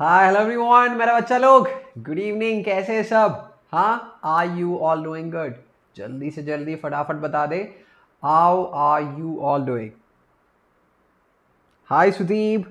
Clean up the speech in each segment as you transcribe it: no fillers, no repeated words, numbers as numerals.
Hi hello everyone, मेरा बच्चा लोग गुड इवनिंग। कैसे हैं सब? हाँ, are you all doing good? जल्दी से जल्दी फटाफट बता दे, how are you all doing? Hi Sudeep.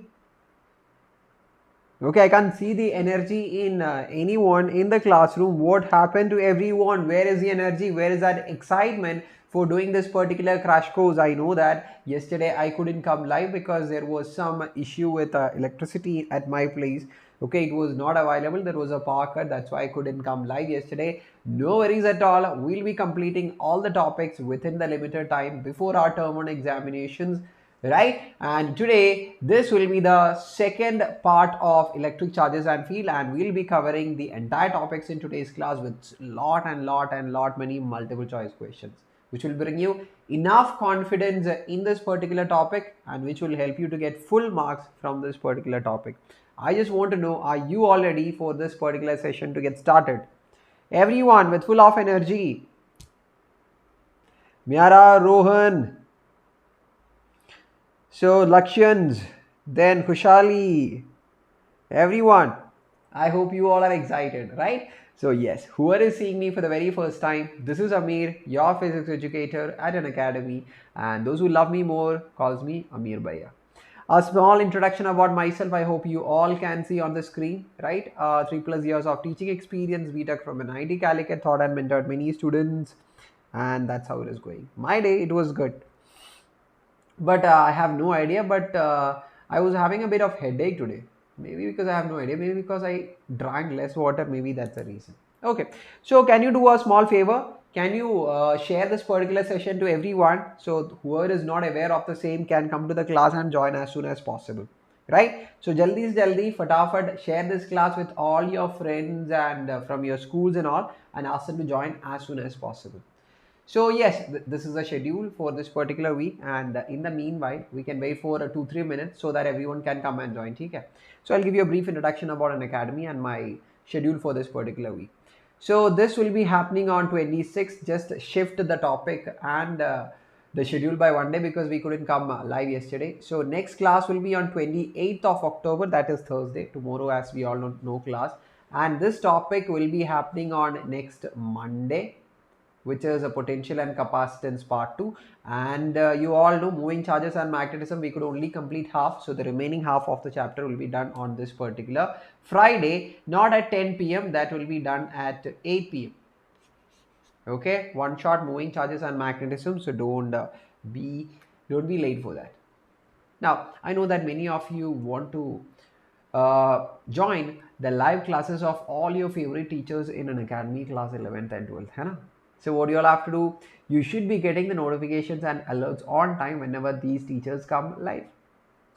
Okay, I can see the energy in anyone in the classroom. What happened to everyone? Where is the energy? Where is that excitement for doing this particular crash course? I know that yesterday I couldn't come live because there was some issue with electricity at my place. Okay, it was not available. There was a power cut. That's why I couldn't come live yesterday. No worries at all. We'll be completing all the topics within the limited time before our term one examinations, right? And today this will be the second part of electric charges and field, and we'll be covering the entire topics in today's class with lot many multiple choice questions, which will bring you enough confidence in this particular topic and which will help you to get full marks from this particular topic. I just want to know, are you all ready for this particular session to get started? Everyone with full of energy. Myara, Rohan, so Lakshans, then Khushali, everyone. I hope you all are excited, right? So yes, whoever is seeing me for the very first time, this is Ameer, your physics educator at Unacademy, and those who love me more calls me Ameer Bhaiya. A small introduction about myself. I hope you all can see on the screen, right? 3+ years of teaching experience, BTech from an IIT Calicut, taught and mentored many students, and that's how it is going. My day, it was good, but I have no idea. But I was having a bit of headache today. Maybe because I have no idea. Maybe because I drank less water. Maybe that's the reason. Okay. So can you do a small favor? Can you share this particular session to everyone? So whoever is not aware of the same can come to the class and join as soon as possible. Right? So jaldi se jaldi, fatafat, share this class with all your friends and from your schools and all, and ask them to join as soon as possible. So yes, this is a schedule for this particular week, and in the meanwhile we can wait for 2-3 minutes so that everyone can come and join. Okay? So I'll give you a brief introduction about Unacademy and my schedule for this particular week. So this will be happening on 26th. Just shift the topic and the schedule by one day because we couldn't come live yesterday. So next class will be on 28th of October, that is Thursday. Tomorrow, as we all know, no class. And this topic will be happening on next Monday, which is a potential and capacitance part 2. And you all know moving charges and magnetism, we could only complete half, so the remaining half of the chapter will be done on this particular Friday, not at 10 p.m. That will be done at 8 p.m. Okay, one shot moving charges and magnetism, so don't be late for that. Now I know that many of you want to join the live classes of all your favorite teachers in Unacademy class 11th and 12th, hai na? So what you all have to do, you should be getting the notifications and alerts on time whenever these teachers come live.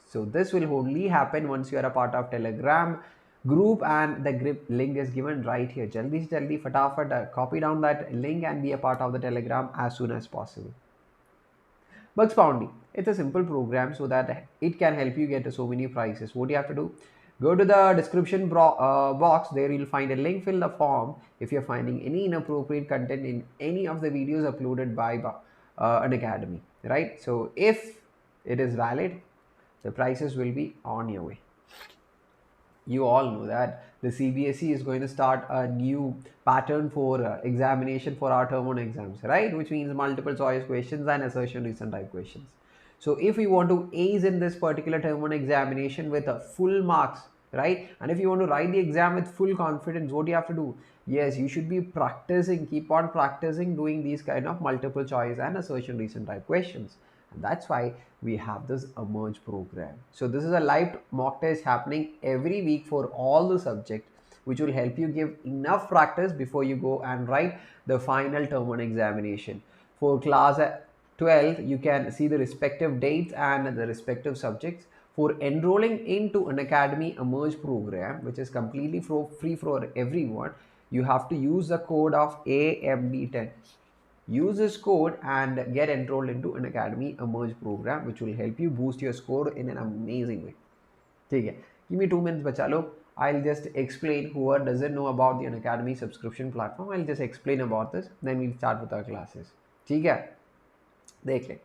So this will only happen once you are a part of Telegram group, and the group link is given right here. Jaldi se jaldi fatafat copy down that link and be a part of the Telegram as soon as possible. Bugs Bounty, it's a simple program so that it can help you get so many prizes. What do you have to do? Go to the description box. There you'll find a link. Fill the form if you're finding any inappropriate content in any of the videos uploaded by Unacademy, right? So if it is valid, the prices will be on your way. You all know that the CBSE is going to start a new pattern for examination for our term 1 exams, right? Which means multiple choice questions and assertion reason type questions. So if we want to ace in this particular term 1 examination with full marks, right? And if you want to write the exam with full confidence, what do you have to do? Yes, you should be practicing, keep on practicing doing these kind of multiple choice and assertion reason type questions. And that's why we have this emerge program. So this is a live mock test happening every week for all the subjects, which will help you give enough practice before you go and write the final term 1 examination. For class 12, you can see the respective dates and the respective subjects. For enrolling into Unacademy emerge program, which is completely free for everyone, you have to use the code of AMB10. Use this code and get enrolled into Unacademy emerge program, which will help you boost your score in an amazing way. Okay, give me 2 minutes, bacha log. I'll just explain. Whoever doesn't know about the Unacademy subscription platform, I'll just explain about this. Then we'll start with our classes. Okay, देख ले.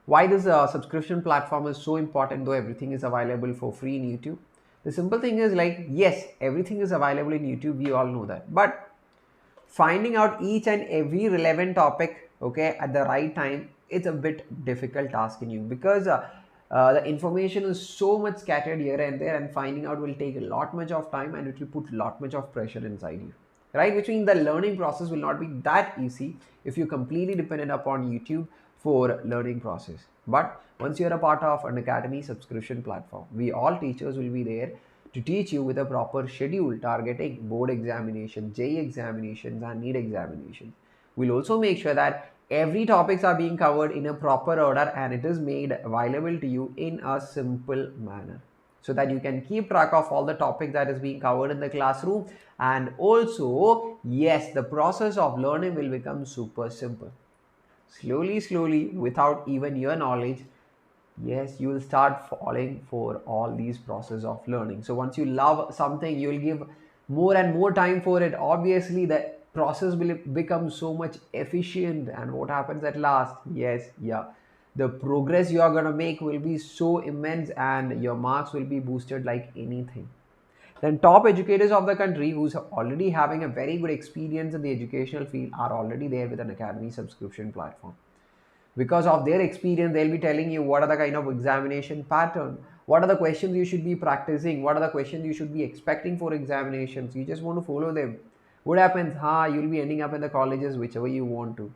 Why this subscription platform is so important, though everything is available for free in YouTube? The simple thing is like, yes, everything is available in YouTube, we all know that, but finding out each and every relevant topic, okay, at the right time, it's a bit difficult task in you, because the information is so much scattered here and there, and finding out will take a lot much of time, and it will put a lot much of pressure inside you, right? Which means the learning process will not be that easy if you completely dependent upon YouTube for learning process. But once you're a part of an academy subscription platform, we all teachers will be there to teach you with a proper schedule targeting board examination, JEE examinations, and NEET examinations. We'll also make sure that every topics are being covered in a proper order, and it is made available to you in a simple manner, so that you can keep track of all the topics that is being covered in the classroom. And also, yes, the process of learning will become super simple. Slowly, without even your knowledge, yes, you will start falling for all these process of learning. So once you love something, you will give more and more time for it. Obviously, the process will become so much efficient, and what happens at last, yes, yeah, the progress you are going to make will be so immense, and your marks will be boosted like anything. Then top educators of the country who's already having a very good experience in the educational field are already there with an academy subscription platform. Because of their experience, they'll be telling you what are the kind of examination pattern, what are the questions you should be practicing, what are the questions you should be expecting for examinations. You just want to follow them. What happens, you'll be ending up in the colleges whichever you want to,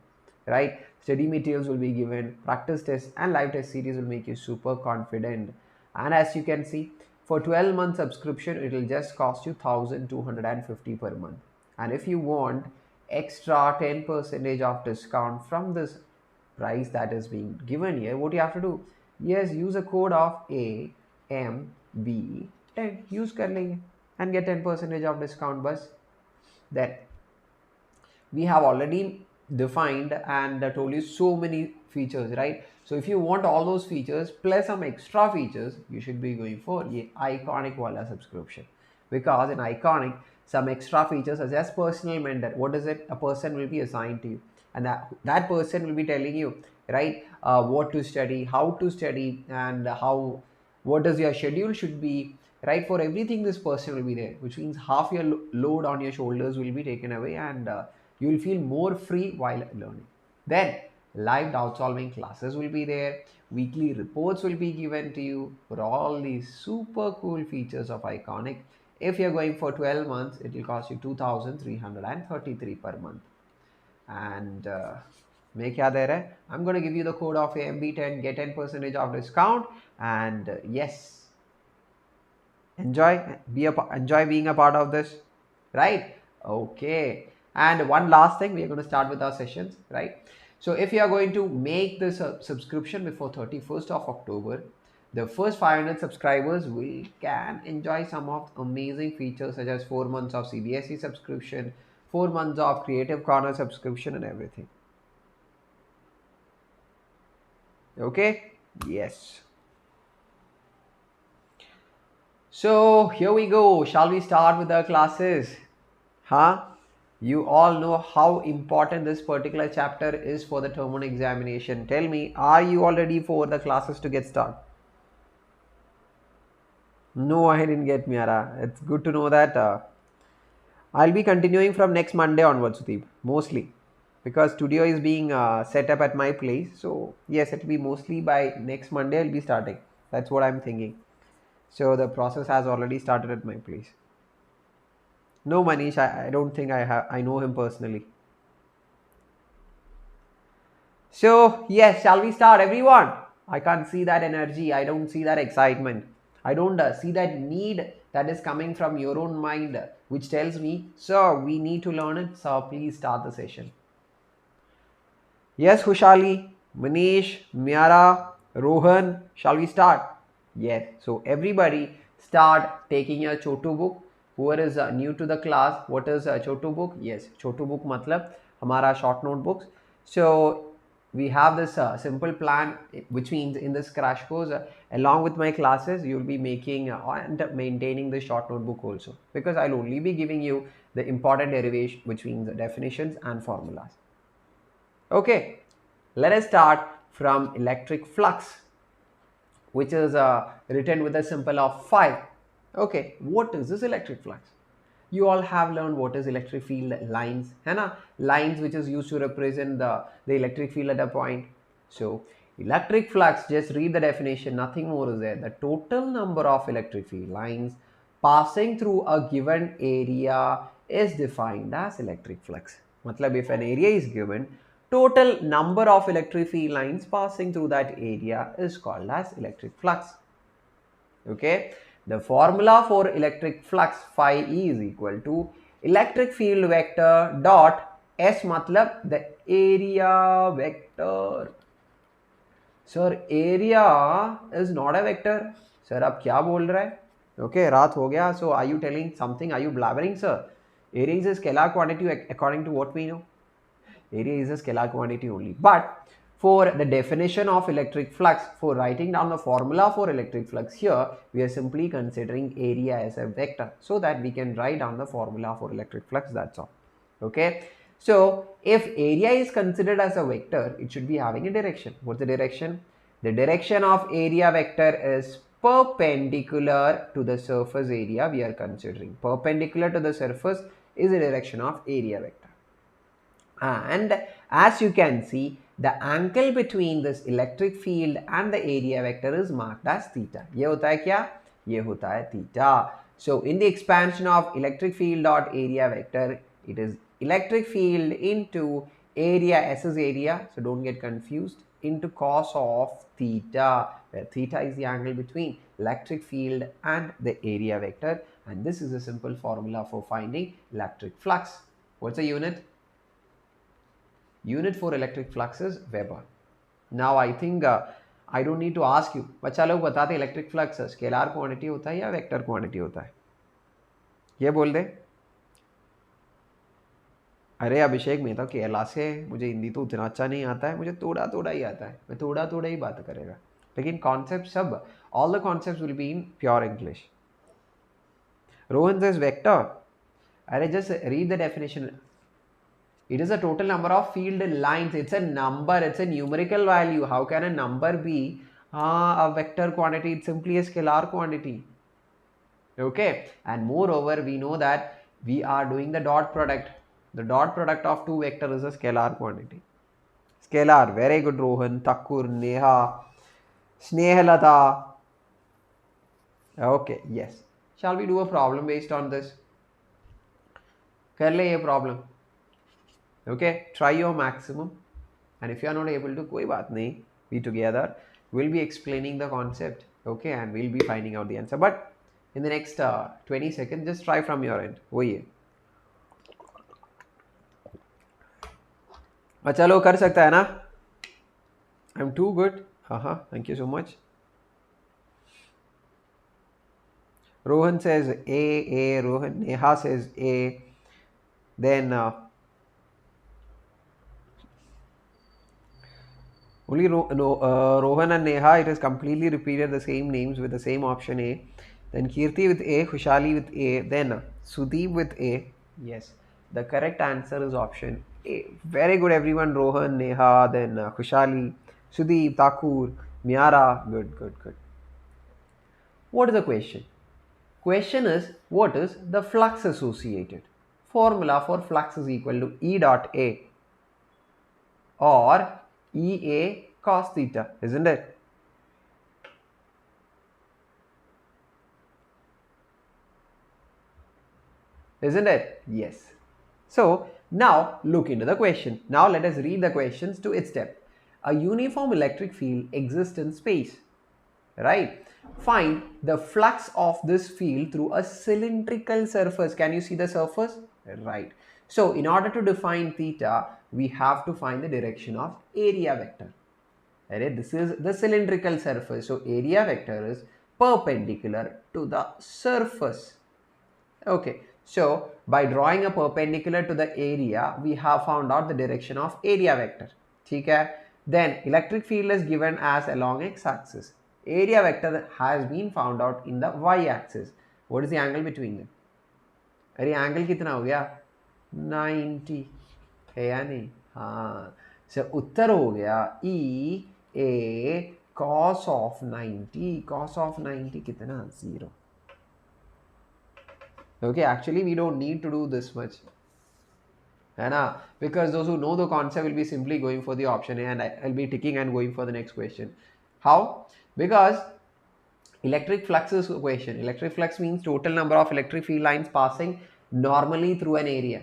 right? Study materials will be given, practice tests and live test series will make you super confident. And as you can see, for 12 month subscription, it will just cost you 1250 per month. And if you want extra 10% of discount from this price that is being given here, what you have to do, yes, use a code of AMB10, use kar lenge and get 10% of discount bus. Then we have already defined and told you so many features, right? So if you want all those features plus some extra features, you should be going for the iconic wala subscription, because in iconic, some extra features such as personal mentor. What is it? A person will be assigned to you, and that person will be telling you, right, what to study, how to study, and what does your schedule should be, right? For everything, this person will be there, which means half your load on your shoulders will be taken away, and you will feel more free while learning. Then live doubt solving classes will be there, weekly reports will be given to you. For all these super cool features of iconic, if you're going for 12 months, it will cost you 2333 per month. And make yaad hai, I'm going to give you the code of AMB10, get 10% of discount, and yes, enjoy being a part of this, right? Okay. And one last thing, we are going to start with our sessions, right? So if you are going to make this subscription before 31st of October, the first 500 subscribers can enjoy some of amazing features such as 4 months of CBSE subscription, 4 months of Creative Corner subscription, and everything. Okay, yes. So here we go. Shall we start with our classes? You all know how important this particular chapter is for the term 1 examination. Tell me, are you all ready for the classes to get started? No, I didn't get Miara. It's good to know that. I'll be continuing from next Monday onwards, Sudeep, mostly. Because studio is being set up at my place. So yes, it will be mostly by next Monday I'll be starting. That's what I'm thinking. So the process has already started at my place. No, Manish, I don't think I know him personally. So yes, shall we start, everyone? I can't see that energy. I don't see that excitement. I don't see that need that is coming from your own mind, which tells me, sir, we need to learn it. So please start the session. Yes, Khushali, Manish, Miara, Rohan, shall we start? Yes. So everybody start taking your Chotu book. Whoever is new to the class, what is a Chotu book? Yes, Chotu book matlab hamara short notebooks. So we have this simple plan, which means in this crash course, along with my classes, you'll be making and maintaining the short notebook also, because I'll only be giving you the important derivation, which means the definitions and formulas. Okay, let us start from electric flux, which is written with a symbol of phi. Okay, what is this electric flux? You all have learned what is electric field lines, है ना? Lines which is used to represent the electric field at a point. So electric flux, just read the definition, nothing more is there. The total number of electric field lines passing through a given area is defined as electric flux. Matlab, if an area is given, total number of electric field lines passing through that area is called as electric flux. Okay, the formula for electric flux phi E is equal to electric field vector dot S, matlab the area vector. Sir, area is not a vector. Sir, आप क्या बोल रहा है? Okay, रात हो गया. So are you telling something? Are you blabbering, sir? Area is a scalar quantity according to what we know. Area is a scalar quantity only. But for the definition of electric flux, for writing down the formula for electric flux here, we are simply considering area as a vector so that we can write down the formula for electric flux, that's all. Okay. So if area is considered as a vector, it should be having a direction. What's the direction? The direction of area vector is perpendicular to the surface area we are considering. Perpendicular to the surface is the direction of area vector. And as you can see, the angle between this electric field and the area vector is marked as theta. ये होता है क्या? ये होता है theta. So in the expansion of electric field dot area vector, it is electric field into area, S is area, so don't get confused, into cos of theta, where theta is the angle between electric field and the area vector. And this is a simple formula for finding electric flux. What's the unit? Unit for electric flux is Weber. Now I think I don't need to ask you. बच्चा लोग बताते electric flux scalar quantity होता है या vector quantity होता है? ये बोल दे. अरे अभिषेक, मैं तो केरला से, मुझे हिंदी तो उतना अच्छा नहीं आता है, मुझे थोड़ा थोड़ा ही आता है, मैं थोड़ा थोड़ा ही बात करेगा, लेकिन कॉन्सेप्ट सब, all the concepts will be in pure English. Rohan says vector. अरे just read the definition. It is a total number of field lines. It's a number. It's a numerical value. How can a number be a vector quantity? It's simply a scalar quantity. Okay. And moreover, we know that we are doing the dot product. The dot product of two vectors is a scalar quantity. Scalar. Very good, Rohan, Thakur, Neha, Snehalata. Okay. Yes. Shall we do a problem based on this? Kar le ye problem. Okay, try your maximum, and if you are not able to, koi baat nahi, be together, we'll be explaining the concept, okay, and we'll be finding out the answer. But in the next 20 seconds, just try from your end. वही है. चलो कर सकता है ना? I'm too good. Thank you so much. Rohan says A. Rohan, Neha says A. Then only Rohan and Neha, it is completely repeated the same names with the same option A. Then Kirti with A, Khushali with A, then Sudeep with A. Yes, the correct answer is option A. Very good everyone, Rohan, Neha, then Khushali, Sudeep, Thakur, Miara. Good. What is the question? Question is, what is the flux associated? Formula for flux is equal to E dot A or EA cos theta, isn't it? Isn't it? Yes. So now look into the question. Now let us read the questions to its depth. A uniform electric field exists in space, right? Find the flux of this field through a cylindrical surface. Can you see the surface? Right. So in order to define theta, we have to find the direction of area vector. Alright, this is the cylindrical surface. So area vector is perpendicular to the surface. Okay. So by drawing a perpendicular to the area, we have found out the direction of area vector. Okay. Then electric field is given as along x-axis. Area vector has been found out in the y-axis. What is the angle between them? अरे angle कितना हो गया? 90 है या नहीं? हाँ. So उत्तर हो गया E A cos of 90. Cos of 90 कितना? 0. Okay, actually we don't need to do this much, है ना? Because those who know the concept will be simply going for the option A and I'll be ticking and going for the next question. How? Because electric flux is equation. Electric flux means total number of electric field lines passing normally through an area.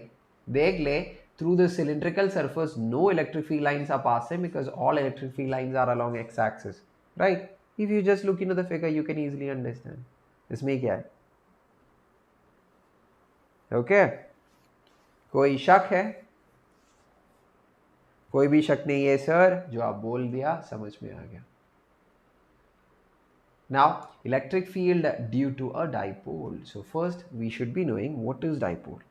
देख ले, through the cylindrical surface no electric field lines are passing because all electric field lines are along x-axis, right? If you just look into the figure you can easily understand. इसमें क्या है? Okay? कोई शक है? कोई भी शक नहीं है सर, जो आप बोल दिया समझ में आ गया. Now, electric field due to a dipole. So first we should be knowing what is dipole.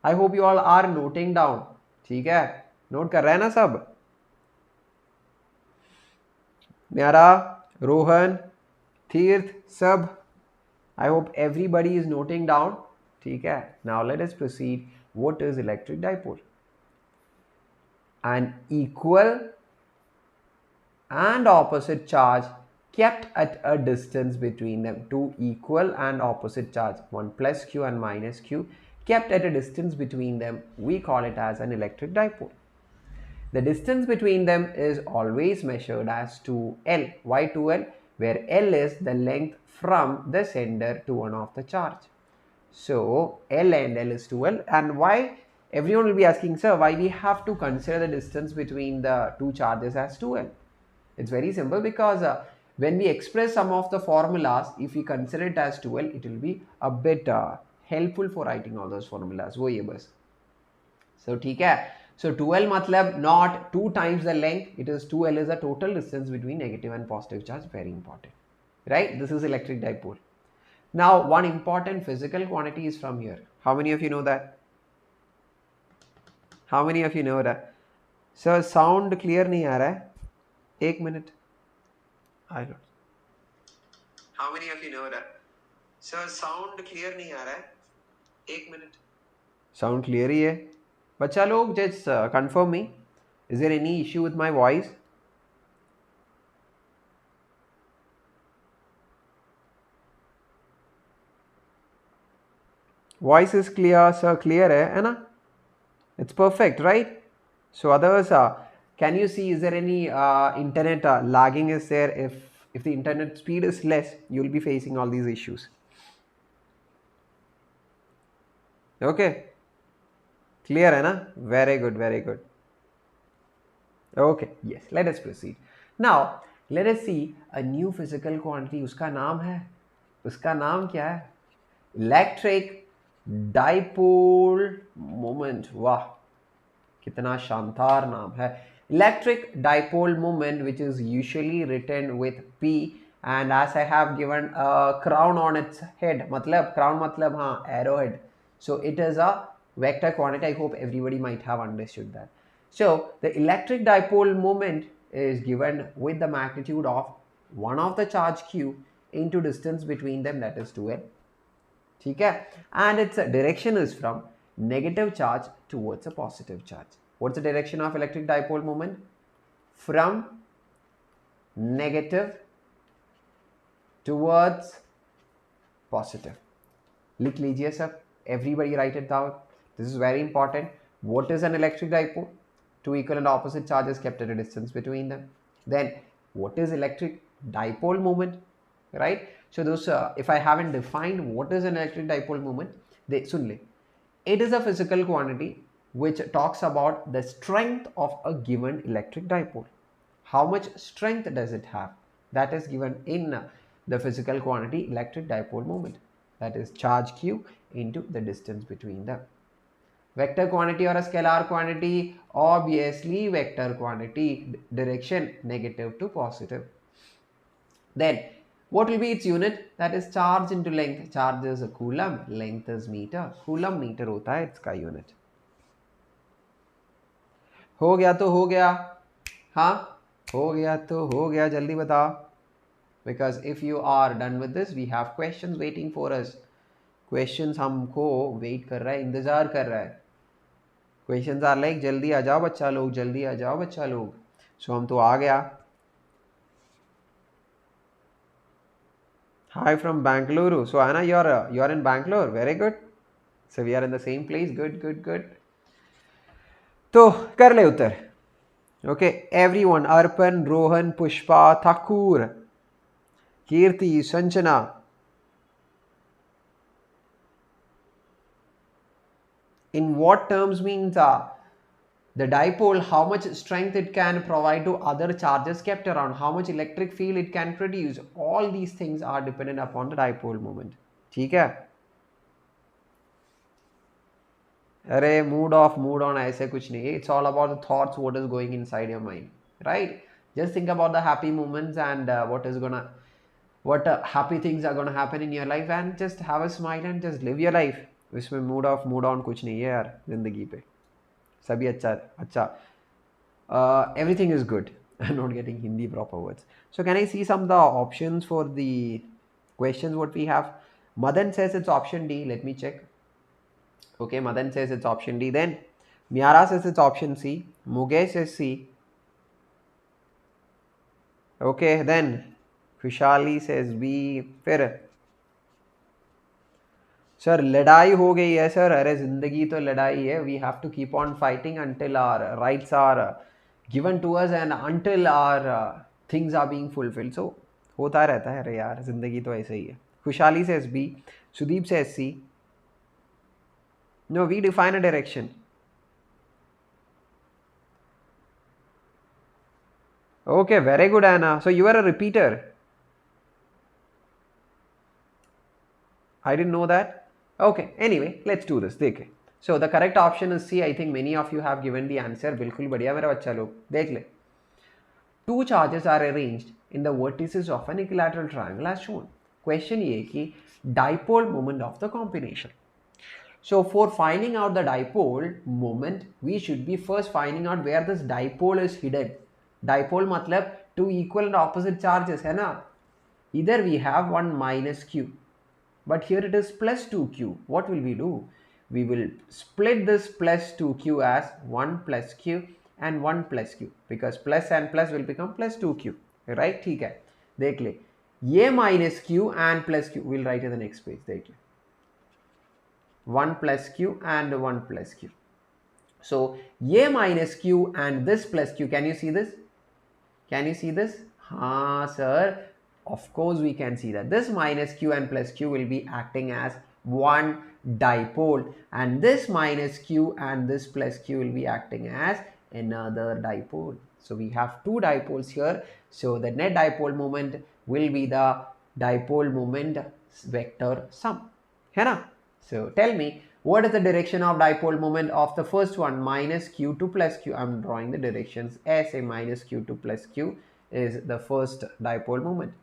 I hope you all are noting down. ठीक है? नोट कर रहे हैं ना सब? न्यारा, रोहन, तीर्थ, सब. I hope everybody is noting down. ठीक है? Now let us proceed. What is electric dipole? An equal and opposite charge kept at a distance between them. Two equal and opposite charge, one plus q and minus q, kept at a distance between them. We call it as an electric dipole. The distance between them is always measured as 2L. Why 2L? Where L is the length from the sender to one of the charge. So L and L is 2L. And why? Everyone will be asking, sir, why we have to consider the distance between the two charges as 2L? It's very simple because when we express some of the formulas, if we consider it as 2L, it will be a bit helpful for writing all those formulas. वो ये बस. So ठीक है. So 2L मतलब not 2 times the length. It is 2L is the total distance between negative and positive charge. Very important. Right? This is electric dipole. Now one important physical quantity is from here. How many of you know that? How many of you know that? Sir, sound clear नहीं आ रहा है. एक minute. I don't. How many of you know that? Sir, sound clear नहीं आ रहा है. एक minute. Sound clear ही है. बच्चा लोग just confirm me. Is there any issue with my voice? Voice is clear, sir. Clear है ना? It's perfect, right? So others, can you see, is there any internet lagging is there? If the internet speed is less, you will be facing all these issues. Okay. Clear hai na? Very good, very good. Okay, yes, let us proceed. Now, let us see a new physical quantity. Uska naam hai? Uska naam kya hai? Electric Dipole Moment. Wow. कितना शानदार नाम है. Electric dipole moment, which is usually written with P, and as I have given a crown on its head, मतलब crown मतलब हाँ arrowhead, so it is a vector quantity. I hope everybody might have understood that. So the electric dipole moment is given with the magnitude of one of the charge q into distance between them, that is 2L. ठीक है? And its direction is from negative charge towards a positive charge. What's the direction of electric dipole moment? From negative towards positive. लिख लीजिए सब. Everybody write it down. This is very important. What is an electric dipole? Two equal and opposite charges kept at a distance between them. Then what is electric dipole moment? Right? So those, if I haven't defined what is an electric dipole moment, they सुन ले. It is a physical quantity which talks about the strength of a given electric dipole. How much strength does it have? That is given in the physical quantity electric dipole moment. That is charge q into the distance between them. Vector quantity or a scalar quantity? Obviously vector quantity, direction negative to positive. Then what will be its unit? That is charge into length. Charge is a coulomb, length is meter. Coulomb meter होता है इसका unit. हो गया तो हो गया. हाँ, हो गया तो हो गया. जल्दी बताओ. Because if you are done with this, we have questions waiting for us. Questions हमको wait कर रहा है, इंतजार कर रहा है. Questions are like जल्दी आ जाओ बच्चा लोग, जल्दी आ जाओ बच्चा लोग. So हम तो आ गया. Hi from Bangalore. So Anna, you're in Bangalore. Very good. So we are in the same place. Good, good, good. तो कर ले उत्तर. Okay, everyone. Arpan, Rohan, Pushpa, Thakur, Kirti, Sanjana. In what terms means the dipole, how much strength it can provide to other charges kept around, how much electric field it can produce. All these things are dependent upon the dipole moment. ठीक है? अरे mood off mood on ऐसे कुछ नहीं. It's all about the thoughts, what is going inside your mind, right? Just think about the happy moments and what happy things are gonna happen in your life and just have a smile and just live your life. इसमें mood off mood on कुछ नहीं है यार जिंदगी पे. सभी अच्छा अच्छा. Everything is good. I'm not getting Hindi proper words. So can I see some of the options for the questions what we have? Madan says it's option D. Let me check. Okay, Madan says it's option D. Then Miara says it's option C. Mugesh says C. Okay, then Kushali says B. फिर sir लड़ाई हो गई है sir. अरे जिंदगी तो लड़ाई है. We have to keep on fighting until our rights are given to us and until our things are being fulfilled. So होता रहता है. अरे यार जिंदगी तो ऐसे ही है. खुशहाली says B. Sudeep says C. No, we define a direction. Okay, very good, Anna. So you are a repeater. I didn't know that. Okay, anyway, let's do this. देखें. So the correct option is C. I think many of you have given the answer. बिल्कुल बढ़िया मेरा बच्चा लोग. देख ले. Two charges are arranged in the vertices of an equilateral triangle as shown. Question ये कि dipole moment of the combination. So for finding out the dipole moment, we should be first finding out where this dipole is hidden. Dipole मतलब two equal and opposite charges है ना. Either we have one minus q, but here it is plus 2q. What will we do? We will split this plus 2q as 1 plus q and 1 plus q, because plus and plus will become plus 2q, right? ठीक है. देख ले. ये minus q and plus q we'll write in the next page. देख ले. 1 plus q and 1 plus q. So ये minus q and this plus q, can you see this? Can you see this? हाँ sir, of course we can see that. This minus q and plus q will be acting as one dipole, and this minus q and this plus q will be acting as another dipole. So we have two dipoles here. So the net dipole moment will be the dipole moment vector sum. है ना? So tell me, what is the direction of dipole moment of the first one, minus q to plus q? I'm drawing the directions as a minus q to plus q is the first dipole moment.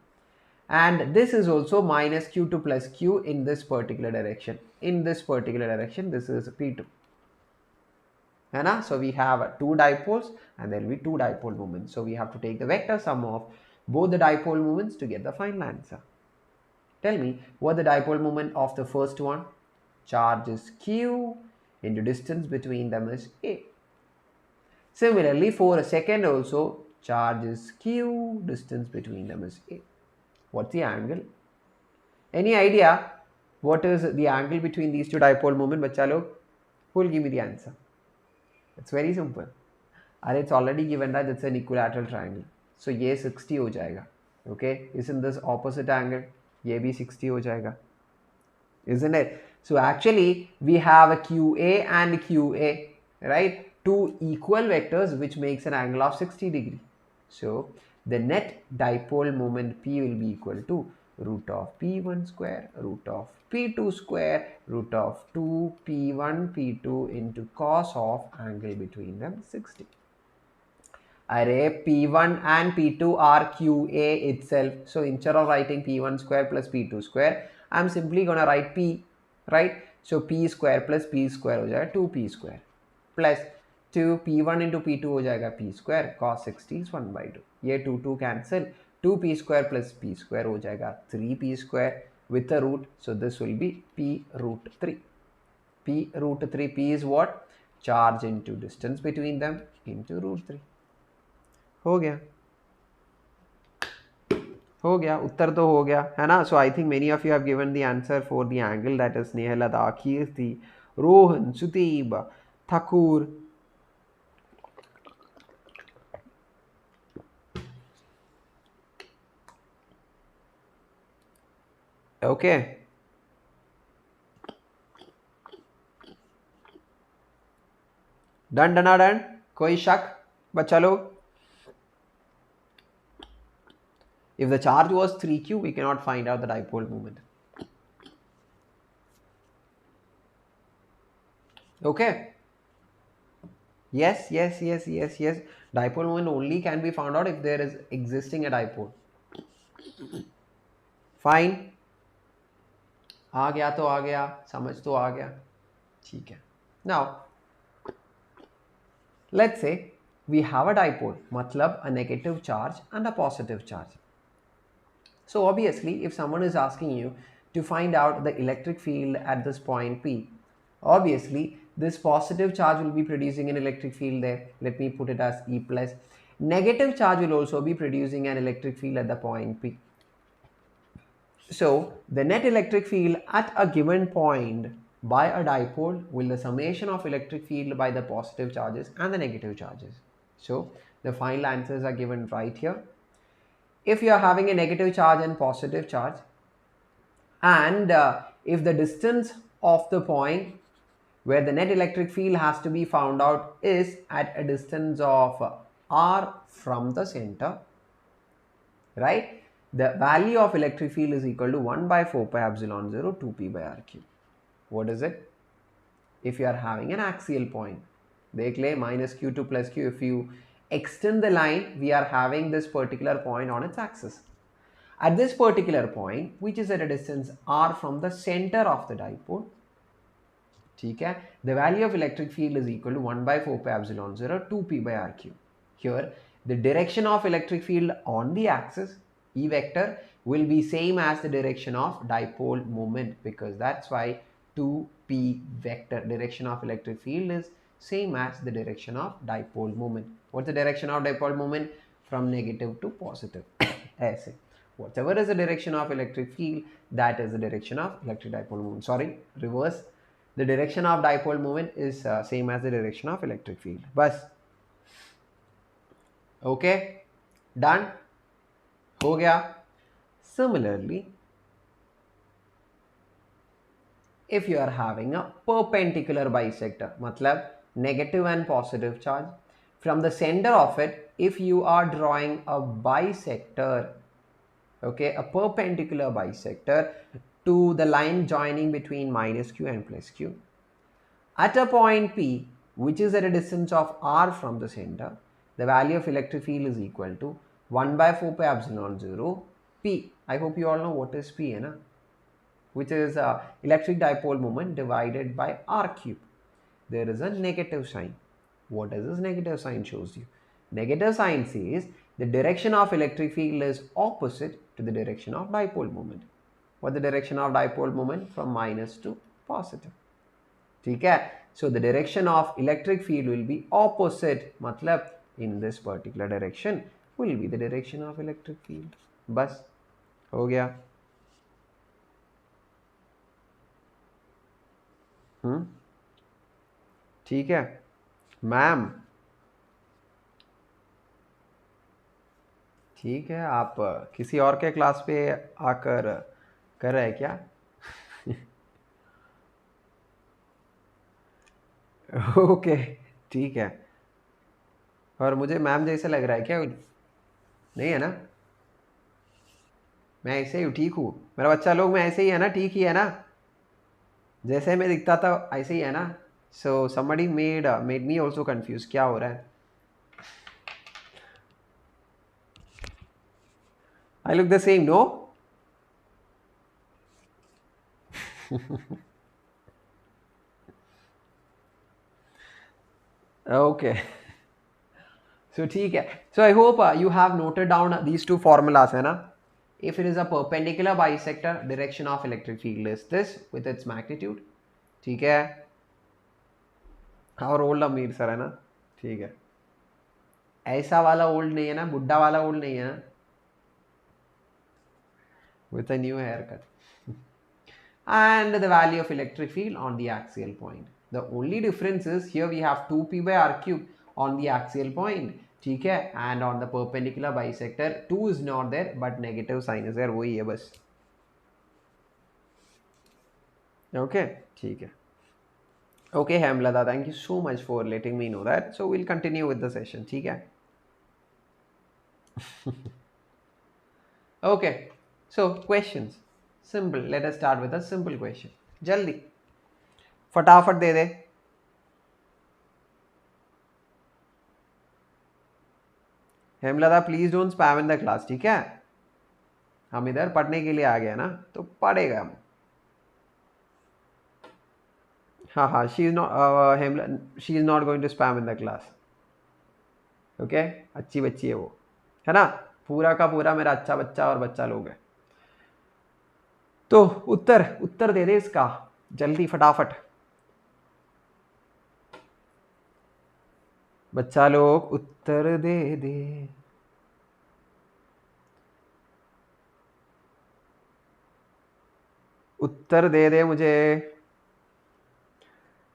And this is also minus q to plus q in this particular direction. In this particular direction, this is P2. So we have two dipoles and there will be two dipole moments. So we have to take the vector sum of both the dipole moments to get the final answer. Tell me, what the dipole moment of the first one? Charge is q into distance between them is a. Similarly, for a second also, charge is q, distance between them is a. What's the angle? Any idea what is the angle between these two dipole moment, bachcha log? Who will give me the answer? It's very simple. And it's already given that it's an equilateral triangle. So ये 60 हो जाएगा. Okay, isn't this opposite angle? ये भी 60 हो जाएगा. Isn't it? So actually we have a QA and QA, right? Two equal vectors which makes an angle of 60 degree. So the net dipole moment P will be equal to root of P1 square, root of P2 square, root of 2 P1 P2 into cos of angle between them 60. Array P1 and P2 are QA itself. So instead of writing P1 square plus P2 square, I'm simply going to write P, right? So P square plus P square हो जाएगा 2P square plus 2 P1 into P2 हो जाएगा P square, cos 60 is 1 by 2. ये 2 cancel, 2P square plus P square हो जाएगा 3P square with a root. So this will be P root 3. P root 3, P is what? Charge into distance between them into root 3. हो गया. हो गया, उत्तर तो हो गया है ना. So I think many of you have given the answer for the angle, that is Snehlata, Kirti, Rohan, Sutib, Thakur. Okay, done done done, कोई शक बच्चा लोग? If the charge was 3q, we cannot find out the dipole moment. Okay. Yes, yes, yes, yes, yes. Dipole moment only can be found out if there is existing a dipole. Fine. आ गया तो आ गया, समझ तो आ गया. ठीक है. Now, let's say we have a dipole, मतलब a negative charge and a positive charge. So obviously, if someone is asking you to find out the electric field at this point P, obviously this positive charge will be producing an electric field there. Let me put it as E plus. Negative charge will also be producing an electric field at the point P. So the net electric field at a given point by a dipole will the summation of electric field by the positive charges and the negative charges. So the final answers are given right here. If you are having a negative charge and positive charge, and if the distance of the point where the net electric field has to be found out is at a distance of r from the center, right, the value of electric field is equal to 1 by 4 pi epsilon 0 2p by r cube. What is it? If you are having an axial point, देख ले minus q to plus q, if you extend the line, we are having this particular point on its axis. At this particular point, which is at a distance r from the center of the dipole, ठीक है, the value of electric field is equal to 1 by 4 pi epsilon 0 2p by r cube. Here, the direction of electric field on the axis, E vector, will be same as the direction of dipole moment, because that's why 2p vector, direction of electric field, is same as the direction of dipole moment. What's the direction of dipole moment? From negative to positive. ऐसे. Whatever is the direction of electric field, that is the direction of electric dipole moment. Sorry, reverse. The direction of dipole moment is same as the direction of electric field. बस. Okay, done. हो गया. Similarly, if you are having a perpendicular bisector, मतलब negative and positive charge, from the center of it, if you are drawing a bisector, okay, a perpendicular bisector to the line joining between minus q and plus q, at a point P, which is at a distance of r from the center, the value of electric field is equal to 1 by 4 pi epsilon 0 P. I hope you all know what is P, na? Which is electric dipole moment divided by r cube. There is a negative sign. What does this negative sign shows you? Negative sign says the direction of electric field is opposite to the direction of dipole moment. What the direction of dipole moment? From minus to positive. Okay? So the direction of electric field will be opposite, matlab in this particular direction will be the direction of electric field. बस हो गया. ठीक है ma'am. ठीक है, आप किसी और के क्लास पे आकर कर रहे हैं क्या? ओके, ठीक है. और मुझे मैम जैसे लग रहा है क्या? नहीं है ना? मैं ऐसे ही ठीक हूँ मेरा बच्चा लोग, मैं ऐसे ही है ना? ठीक ही है ना? जैसे मैं दिखता था ऐसे ही है ना? सो somebody made me also confused. क्या हो रहा है? I look the same, no? Okay. So ठीक है. So I hope you have noted down these two formulas, है ना? If it is a perpendicular bisector, direction of electric field is this with its magnitude. ठीक है. और old अमीर sir है ना? ठीक है. ऐसा वाला ओल्ड नहीं है ना? बुड्ढा वाला ओल्ड नहीं है ना? with a new haircut. And the value of electric field on the axial point. The only difference is here we have 2p by r cube on the axial point. ठीक है, and on the perpendicular bisector 2 is not there but negative sign is there. वही है बस. Okay, ठीक है. Okay, Hemlada, thank you so much for letting me know that. So we'll continue with the session. ठीक है. Okay, so questions. Simple. Let us start with a simple question. जल्दी फटाफट दे दे. Hemlata please don't spam in the class. ठीक है, हम इधर पढ़ने के लिए आ गए ना, तो पढ़ेगा हम. हाँ, she is not she is not going to spam in the class. Okay, अच्छी बच्ची है वो, है ना. पूरा का पूरा मेरा अच्छा बच्चा और बच्चा लोग है. तो उत्तर दे दे इसका जल्दी फटाफट. बच्चा लोग उत्तर दे दे. उत्तर दे दे मुझे.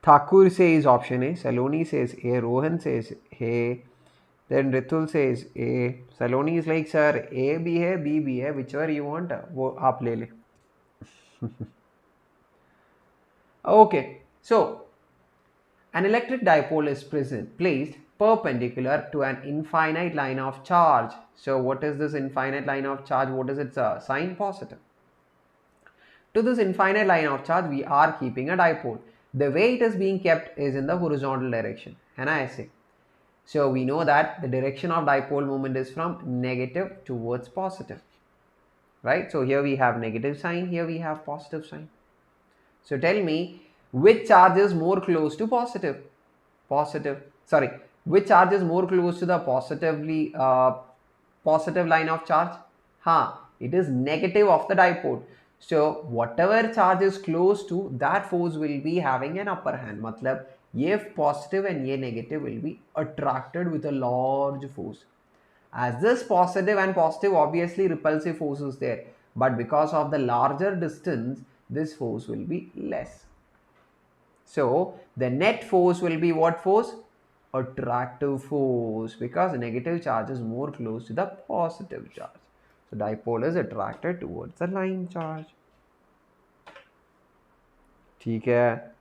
Thakur says option A, Saloni says A, Rohan says A, then Ritul says A. Saloni is like, sir, A भी है, B भी है, whichever you want, वो आप ले ले. Okay, so an electric dipole is placed perpendicular to an infinite line of charge. So what is this infinite line of charge? What is its sign? Positive. To this infinite line of charge, we are keeping a dipole. The way it is being kept is in the horizontal direction, है ना ऐसे. So we know that the direction of dipole moment is from negative towards positive, right? So here we have negative sign, here we have positive sign. So tell me, which charge is more close to positive? Which charge is more close to the positive line of charge? It is negative of the dipole. So whatever charge is close to, that force will be having an upper hand. मतलब ये positive and ये negative will be attracted with a large force. As this positive and positive, obviously repulsive force is there, but because of the larger distance, this force will be less. So the net force will be what force? Attractive force, because negative charge is more close to the positive charge. So dipole is attracted towards the line charge. ठीक है.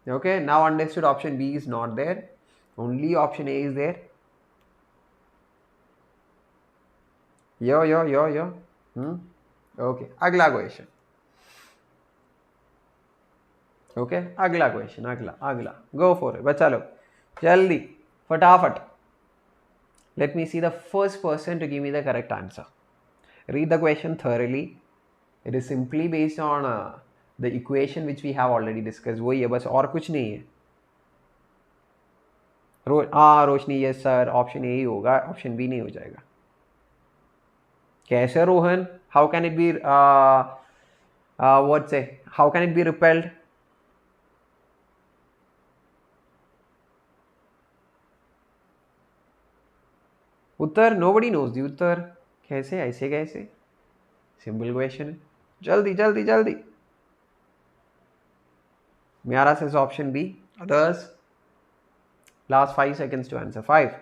Okay, now understood. Option B is not there. Only option A is there. Yo. Okay, अगला question. Okay, अगला question. अगला. Go for it. बच्चा लोग जल्दी फटाफट. Let me see the first person to give me the correct answer. Read the question thoroughly. It is simply based on the equation which we have already discussed. वही है बस, और कुछ नहीं है. रोशनी, yes sir, option A ही होगा, option B नहीं हो जाएगा. कैसे Rohan? How can it be how can it be repelled? Uttar nobody knows the उत्तर. कैसे, ऐसे कैसे? Simple question. जल्दी. Miara says option B. Others? Last 5 seconds to answer. 5,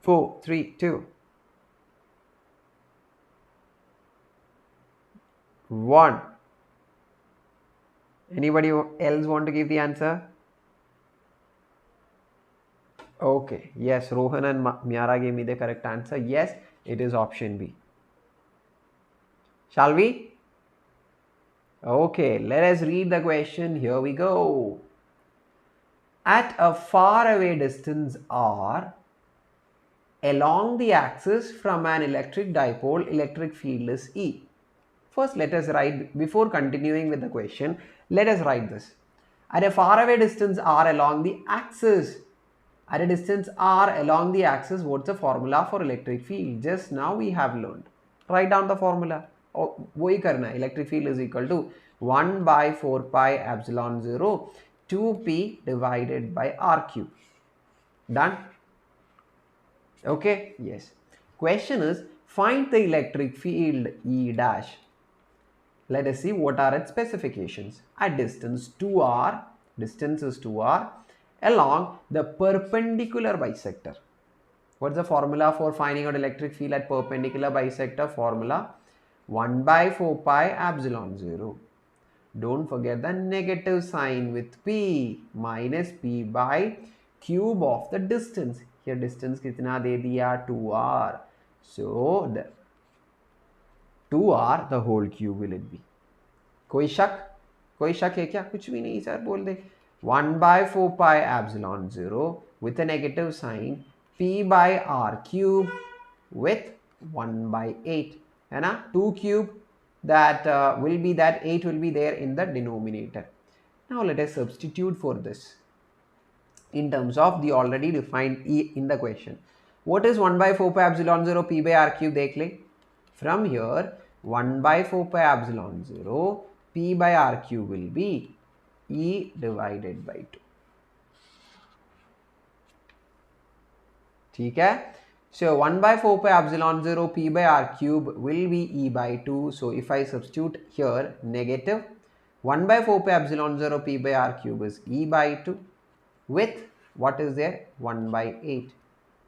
4, 3, 2, 1. Anybody else want to give the answer? Okay, yes, Rohan and Miara gave me the correct answer. Yes, it is option B. Shall we? Okay, let us read the question. Here we go. At a faraway distance r, along the axis from an electric dipole, electric field is E. First, let us write, before continuing with the question, let us write this. At a faraway distance r along the axis, at a distance r along the axis, what's the formula for electric field? Just now we have learned. Write down the formula. वही करना है. Electric field is equal to 1 by 4 pi epsilon 0 2p divided by r cube. Done? Okay, yes. Question is, find the electric field E dash. Let us see what are its specifications. At distance 2r, distance is 2r, along the perpendicular bisector. What's the formula for finding out electric field at perpendicular bisector? Formula 1 by 4 pi epsilon 0. Don't forget the negative sign with p minus p by cube of the distance. Here distance कितना दे दिया? 2r. So the 2r the whole cube will it be. कोई शक है क्या? कुछ भी नहीं sir, बोल दे. 1 by 4 pi epsilon 0 with a negative sign, p by r cube with 1 by 8. है ना? 2 cube, that will be that 8 will be there in the denominator. Now let us substitute for this in terms of the already defined E in the question. What is 1 by 4 pi epsilon 0 p by r cube? देख ले. From here 1 by 4 pi epsilon 0 p by r cube will be E divided by 2. ठीक है? So 1 by 4 pi epsilon 0 p by r cube will be E by 2. So if I substitute here negative 1 by 4 pi epsilon 0 p by r cube is E by 2 with what is there? 1 by 8.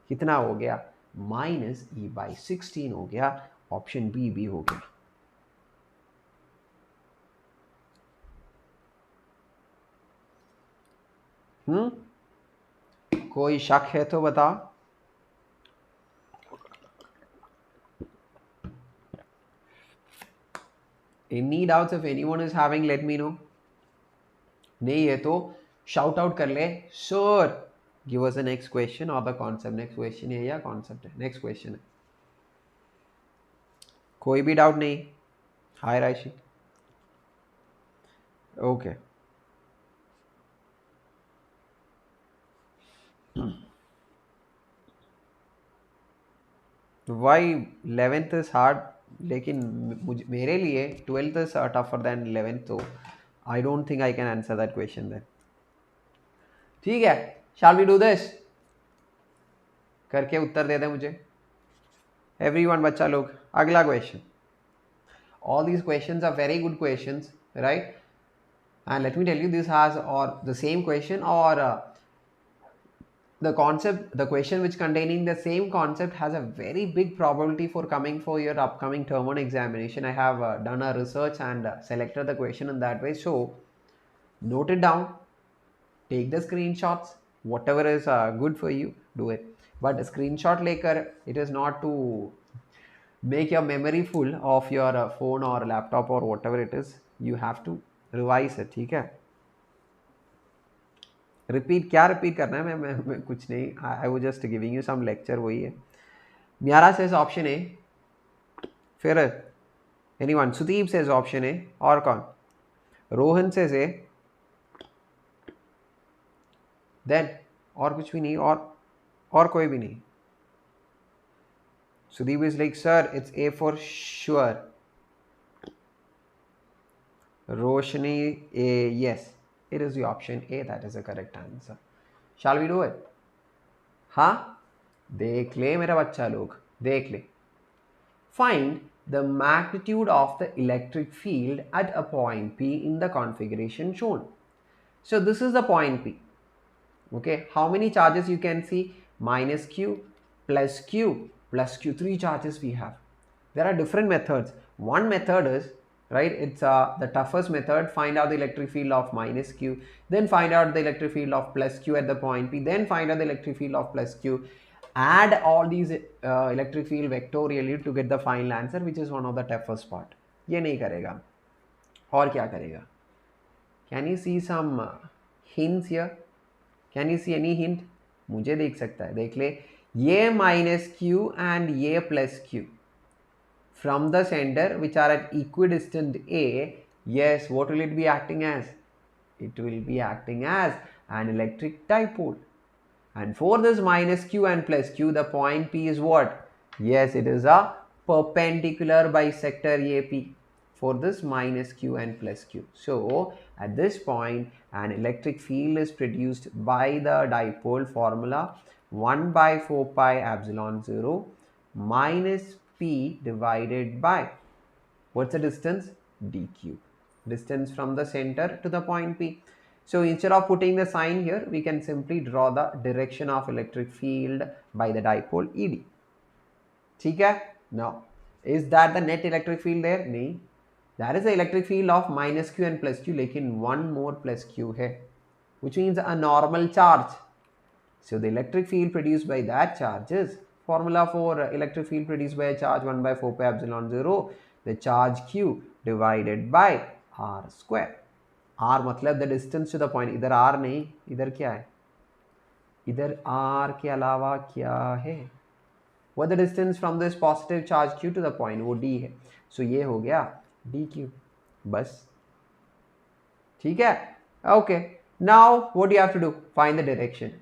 कितना हो गया? Minus E by 16 हो गया. Option B भी हो गया. कोई शक है तो बता. Any doubts if anyone is having, let me know. नहीं है तो shout out कर ले. Sure, give us the next question or the concept. Next question है या concept है? Next question है. कोई भी doubt नहीं? Hi Raishi. Okay. Why 11th is hard? लेकिन मेरे लिए 12th is tougher than 11th, so I don't think I can answer that question then. ठीक है, shall we do this? करके उत्तर दे दे मुझे. Everyone बच्चा लोग, अगला question. All these questions are very good questions, right? And let me tell you, this has or the same question or the concept, the question which containing the same concept has a very big probability for coming for your upcoming term 1 examination. I have done a research and selected the question in that way. So note it down, take the screenshots, whatever is good for you, do it. But screenshot later, it is not to make your memory full of your phone or laptop or whatever it is. You have to revise it. ठीक है? Repeat क्या repeat करना है? मैं कुछ नहीं. I was just giving you some lecture. वही है. Myra says option A. फिर anyone? Sudeep says option A. और कौन? रोहन सेज ए. देन और कुछ भी नहीं. और कोई भी नहीं. Sudeep is like sir it's a for sure. Roshni A. Yes, it is the option A, that is the correct answer. Shall we do it? हाँ, देख ले मेरा बच्चा लोग, देख ले. Find the magnitude of the electric field at a point P in the configuration shown. So this is the point P. Okay, how many charges you can see? Minus Q, plus Q, plus Q. 3 charges we have. There are different methods. One method is, right, it's the toughest method. Find out the electric field of minus Q, then find out the electric field of plus Q at the point P, then find out the electric field of plus Q, add all these electric field vectorially to get the final answer, which is one of the toughest part. ये नहीं करेगा. और क्या करेगा? Can you see some hints here? Can you see any hint? मुझे देख सकता है. देख ले, ये minus Q and ये plus Q from the center which are at equidistant A. Yes, what will it be acting as? It will be acting as an electric dipole. And for this minus Q and plus Q, the point P is what? Yes, it is a perpendicular bisector AP for this minus Q and plus Q. So at this point, an electric field is produced by the dipole formula 1 by 4 pi epsilon 0 minus p divided by, what's the distance? D cube. Distance from the center to the point P. So instead of putting the sign here, we can simply draw the direction of electric field by the dipole ED. ठीक है? Now, is that the net electric field there? नहीं. That is the electric field of minus q and plus q, लेकिन one more plus q है, which means a normal charge. So the electric field produced by that charge is, formula for electric field produced by a charge 1 by 4 pi epsilon 0, the charge q divided by r square. r मतलब the distance to the point. इधर r नहीं, इधर क्या है? इधर r के अलावा क्या है? What the distance from this positive charge q to the point? वो d है. So ये हो गया dq. बस ठीक है? Okay. Now what do you have to do? Find the direction.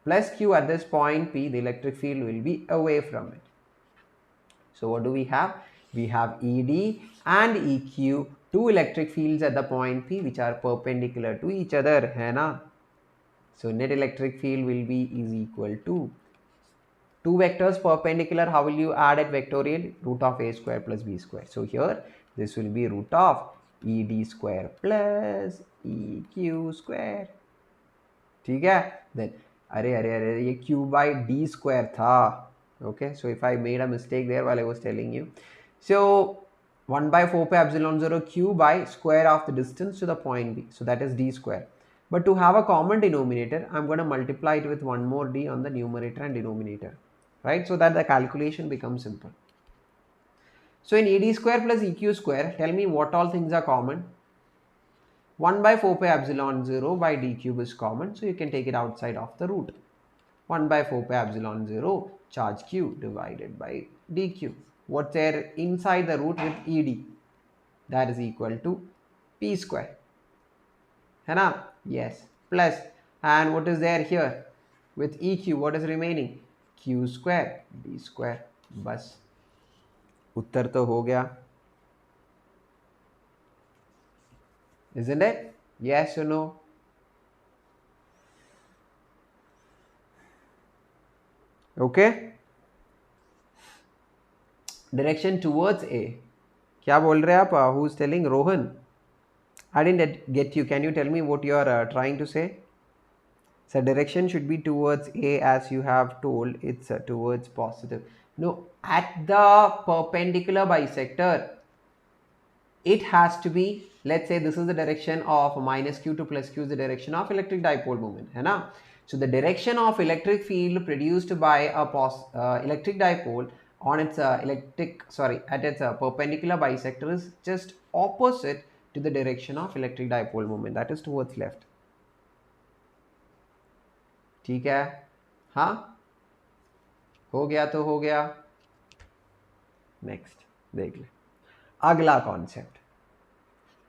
Plus q at this point P, the electric field will be away from it. So what do we have? We have ED and EQ, two electric fields at the point P which are perpendicular to each other, है ना? So net electric field will be is equal to two vectors perpendicular. How will you add it vectorial? Root of a square plus b square. So here this will be root of ED square plus EQ square. ठीक है? Then अरे ये q by d square था. Okay, so if I made a mistake there while I was telling you. So 1 by 4 pi epsilon 0 q by square of the distance to the point B. So that is d square. But to have a common denominator, I'm going to multiply it with one more d on the numerator and denominator. Right? So that the calculation becomes simple. So in ED square plus EQ square, tell me what all things are common. 1 by 4 pi epsilon 0 by d cube is common. So you can take it outside of the root. 1 by 4 pi epsilon 0 charge q divided by dq. What's there inside the root with ED? That is equal to p square. है ना? Yes. Plus, and what is there here? With EQ, what is remaining? Q square d square. बस उत्तर तो हो गया. Isn't it? Yes or no? Okay. Direction towards A. क्या बोल रहे आप? Who's telling? Rohan. I didn't get you. Can you tell me what you are trying to say? So direction should be towards A, as you have told. It's towards positive. No, at the perpendicular bisector, it has to be, let's say this is the direction of minus q to plus q is the direction of electric dipole moment, है ना? So the direction of electric field produced by a electric dipole on its at its perpendicular bisector is just opposite to the direction of electric dipole moment, that is towards left. ठीक है? हाँ, हो गया तो हो गया. Next देख ले अगला concept,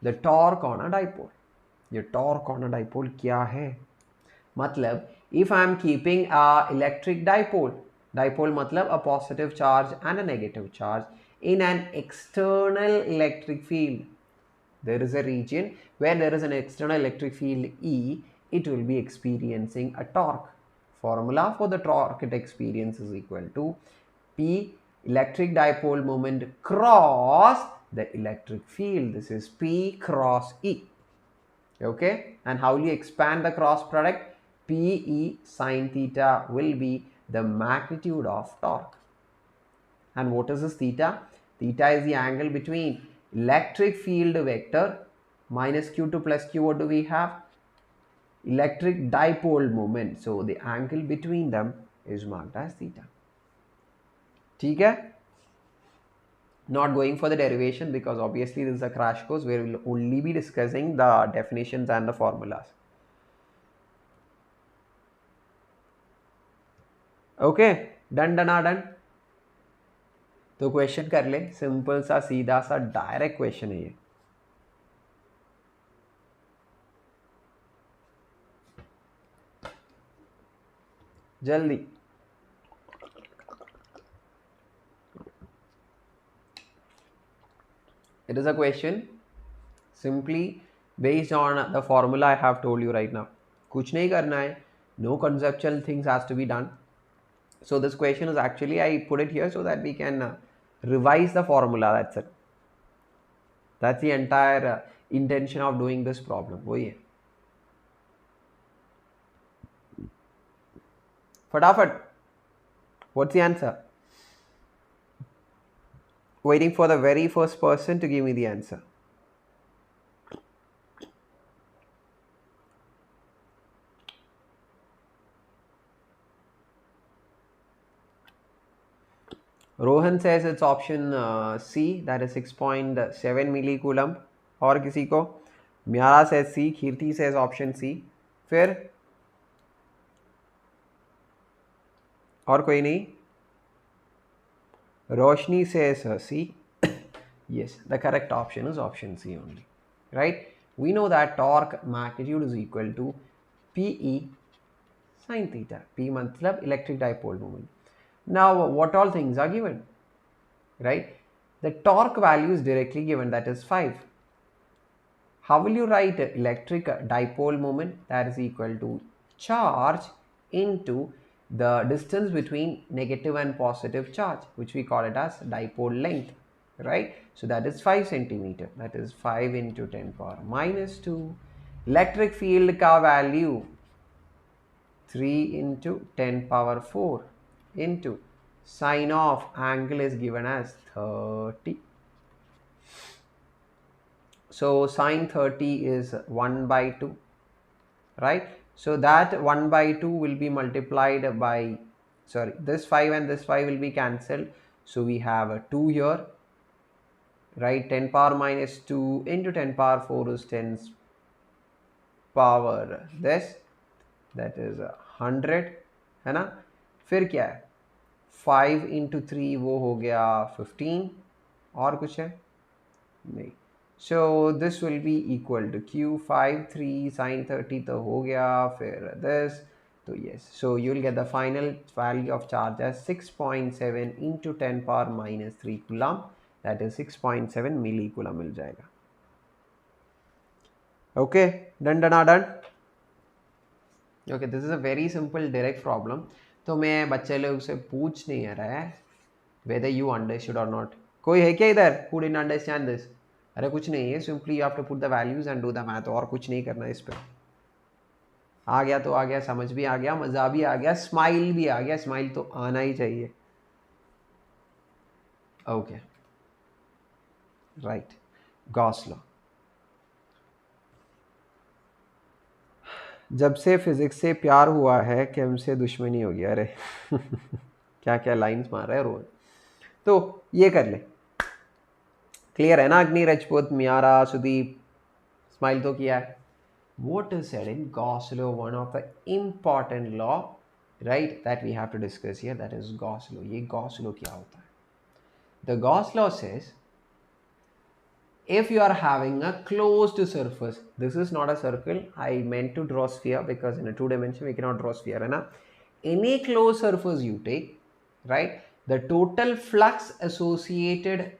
the torque on a dipole. ये टॉर्क ऑन अ डाइपोल क्या है? मतलब if I am keeping a electric dipole मतलब a positive charge and a negative charge in an external electric field. There is a region where there is an external electric field E, it will be experiencing a torque. Formula for the torque it experiences is equal to P electric dipole moment cross the electric field. This is P cross E. Okay, and how will you expand the cross product? Pe sine theta will be the magnitude of torque. And what is this theta? Theta is the angle between electric field vector minus q to plus q. What do we have? Electric dipole moment. So the angle between them is marked as theta. ठीक है? Not going for the derivation because obviously this is a crash course where we will only be discussing the definitions and the formulas. Okay, done. तो question कर ले, simple सा सीधा सा direct question है ये. जल्दी. It is a question simply based on the formula I have told you right now. कुछ नहीं करना है. No conceptual things has to be done. So this question is actually, I put it here so that we can revise the formula. That's it. That's the entire intention of doing this problem. Oh yeah. Fatafat. What's the answer? Waiting for the very first person to give me the answer. Rohan says it's option C, that is 6.7 millicoulomb. और किसी को? Myara says C, Kirti says option C. फिर और कोई नहीं? Roshni says C. Yes, the correct option is option C only. Right? We know that torque magnitude is equal to PE sin theta. P matlab electric dipole moment. Now, what all things are given? Right? The torque value is directly given, that is 5. How will you write electric dipole moment? That is equal to charge into the distance between negative and positive charge, which we call it as dipole length, right? So that is 5 centimeter. That is 5 into 10 power minus 2. Electric field ka value 3 into 10 power 4 into sine of angle is given as 30. So sine 30 is 1 by 2, right? So that 1 by 2 will be multiplied by, sorry, this 5 and this 5 will be cancelled. So we have a 2 here, right? 10 power minus 2 into 10 power 4 is 10 power this, that is 100, है ना? फिर क्या है? 5 into 3 वो हो गया 15, और कुछ है? नहीं. So this will be equal to Q5 3 sine 30 तो हो गया, फिर this, तो yes, so you will get the final value of charge as 6.7 into 10 power minus 3 coulomb, that is 6.7 millicoulomb मिल जाएगा. Okay, done. Okay, this is a very simple direct problem. तो मैं बच्चे लोग से पूछ नहीं रहा है whether you understood or not. कोई है क्या इधर who didn't understand this? अरे कुछ नहीं है, simply you have to put the values and do the math, और कुछ नहीं करना इस पे. आ गया तो आ गया, समझ भी आ गया, मज़ा भी आ गया, स्माइल भी आ गया. स्माइल तो आना ही चाहिए. Okay, right. Gauss law. जब से फिजिक्स से प्यार हुआ है केम से दुश्मनी हो गया. अरे क्या क्या लाइंस मार रहा है रोहन. तो ये कर ले. क्लियर है ना? अग्नि, रजपूत, मियारा, सुदीप, स्माइल तो किया है. What is said in Gauss law, one of the important law, right, that we have to discuss here, that is Gauss law. ये Gauss law क्या होता है? The Gauss law says if you are having a closed surface, this is not a circle, I meant to draw sphere because in a 2-dimension we cannot draw sphere, है ना? Any closed surface you take, right, the total flux associated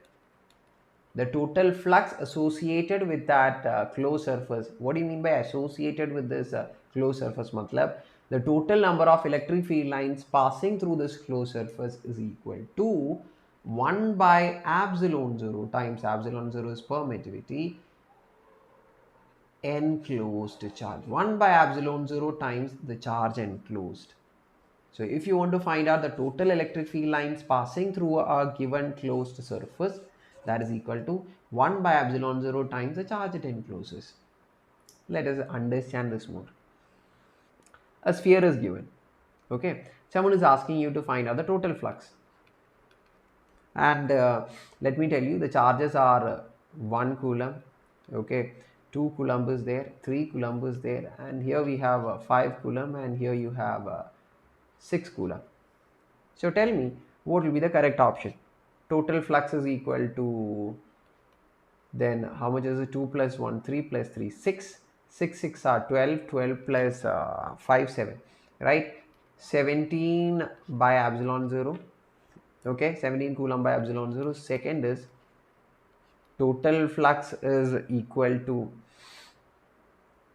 with that closed surface. What do you mean by associated with this closed surface? Matlab, the total number of electric field lines passing through this closed surface is equal to 1 by epsilon 0 times epsilon 0 is permittivity enclosed charge. 1 by epsilon 0 times the charge enclosed. So if you want to find out the total electric field lines passing through a given closed surface, that is equal to 1 by epsilon 0 times the charge it encloses. Let us understand this more. A sphere is given. Okay, someone is asking you to find out the total flux. And let me tell you, the charges are 1 coulomb. Okay, 2 coulomb is there, 3 coulomb is there, and here we have 5 coulomb, and here you have 6 coulomb. So tell me, what will be the correct option? Total flux is equal to, then how much is it? 2 plus 1, 3 plus 3, 6. 6, 6 are 12, 12 plus 5, 7, right? 17 by epsilon 0. Okay, 17 coulomb by epsilon 0. Second is total flux is equal to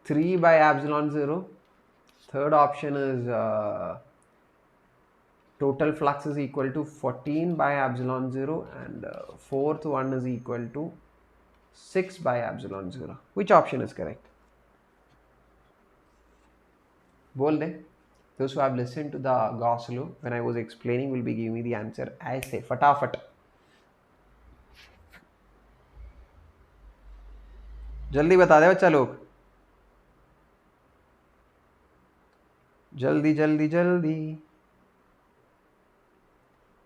3 by epsilon 0. Third option is total flux is equal to 14 by epsilon 0 and fourth one is equal to 6 by epsilon 0. Which option is correct? Bol de. Those who have listened to the Gauss Law when I was explaining will be giving me the answer. I say fatafat. जल्दी बता दे बच्चा लोग, जल्दी जल्दी जल्दी.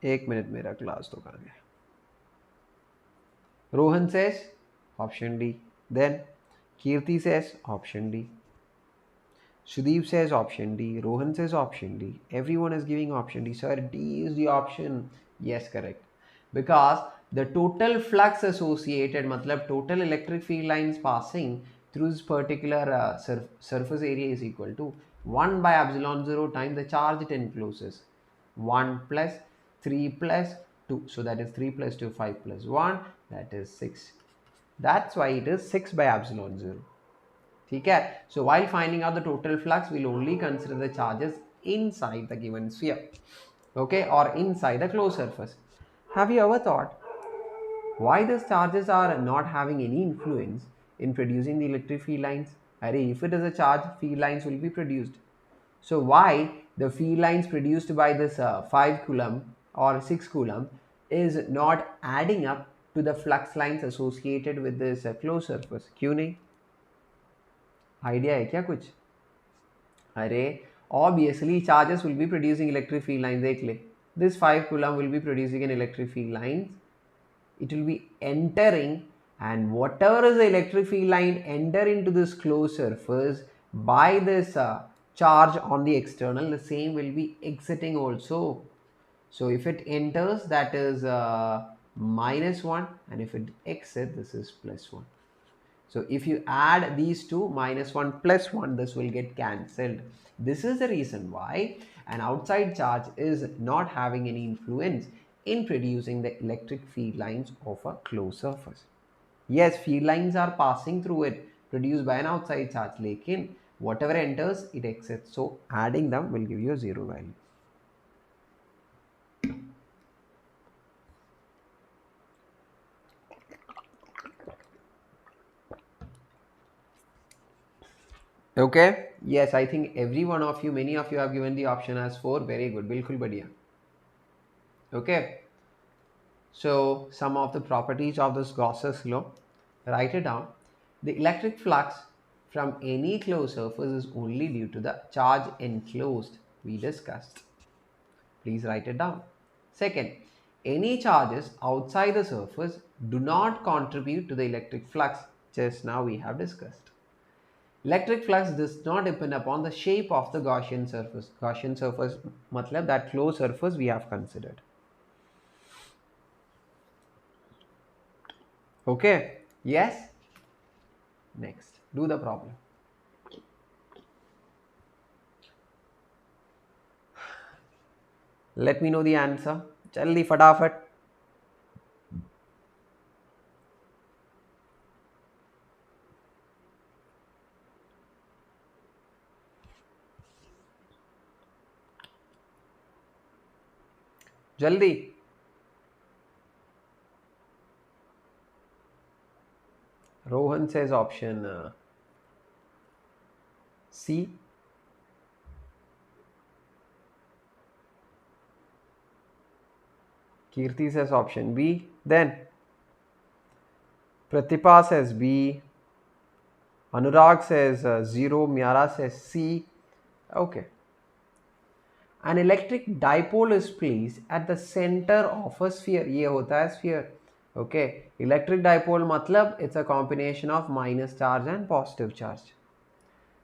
1 minute, मेरा class तो कहाँ गया. Rohan says option D. Then Kirti says option D. Sudeep says option D. Rohan says option D. Everyone is giving option D. Sir, D is the option. Yes, correct. Because the total flux associated, matlab total electric field lines passing through this particular surface area is equal to 1 by epsilon 0 times the charge it encloses. 1 plus 3 plus 2. So that is 3 plus 2, 5 plus 1. That is 6. That's why it is 6 by epsilon 0. Okay? So while finding out the total flux, we'll only consider the charges inside the given sphere. Okay? Or inside the closed surface. Have you ever thought why these charges are not having any influence in producing the electric field lines? If it is a charge, field lines will be produced. So why the field lines produced by this 5 coulomb or 6 coulomb is not adding up to the flux lines associated with this closed surface? क्यों नहीं? Idea है क्या कुछ? अरे obviously charges will be producing electric field lines. देख ले, this 5 coulomb will be producing an electric field lines. It will be entering, and whatever is the electric field line enter into this closed surface by this charge on the external, the same will be exiting also. So if it enters, that is -1, and if it exits, this is +1. So if you add these two, -1 plus 1, this will get cancelled. This is the reason why an outside charge is not having any influence in producing the electric field lines of a closed surface. Yes, field lines are passing through it, produced by an outside charge. Lekin whatever enters, it exits. So adding them will give you a 0 value. Okay. Yes, I think every one of you, many of you have given the option as 4. Very good. Bilkul badhiya. Okay. So some of the properties of this Gauss law, write it down. The electric flux from any closed surface is only due to the charge enclosed we discussed. Please write it down. Second, any charges outside the surface do not contribute to the electric flux. Just now we have discussed. Electric flux does not depend upon the shape of the Gaussian surface. Gaussian surface, matlab that closed surface we have considered. Okay, yes? Next, do the problem. Let me know the answer. Jaldi fatafat. Jaldi. Rohan says option C. Kirti says option B. Then Pratipha says B. Anurag says 0. Myara says C. Okay. An electric dipole is placed at the center of a sphere. ये होता है sphere. Okay. Electric dipole matlab it's a combination of minus charge and positive charge.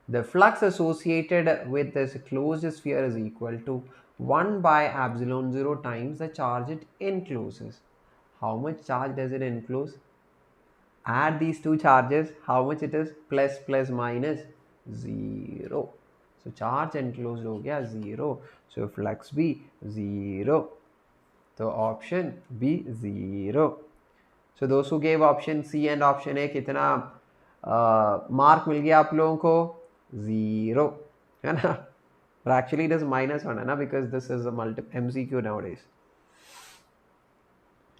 The flux associated with this closed sphere is equal to 1 by epsilon 0 times the charge it encloses. How much charge does it enclose? Add these two charges. How much it is? Plus plus minus 0. So charge enclosed हो गया 0. So flux भी 0. So option B 0. So those who gave option C and option A, कितना mark मिल गया आप लोगों को? 0, है ना? but actually it is -1 है ना, because this is a MCQ nowadays.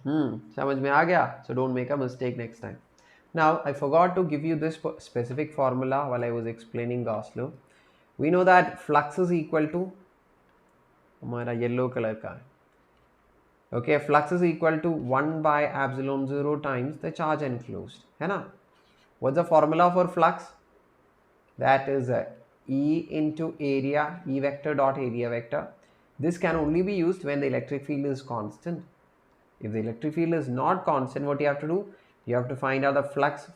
समझ में आ गया? So don't make a mistake next time. Now I forgot to give you this specific formula while I was explaining Gauss Law. We know that flux is equal to हमारा yellow colour का है. Okay, flux is equal to 1 by epsilon 0 times the charge enclosed, है ना? What's the formula for flux? That is E into area, E vector dot area vector. This can only be used when the electric field is constant. If the electric field is not constant, what you have to do? You have to find out the flux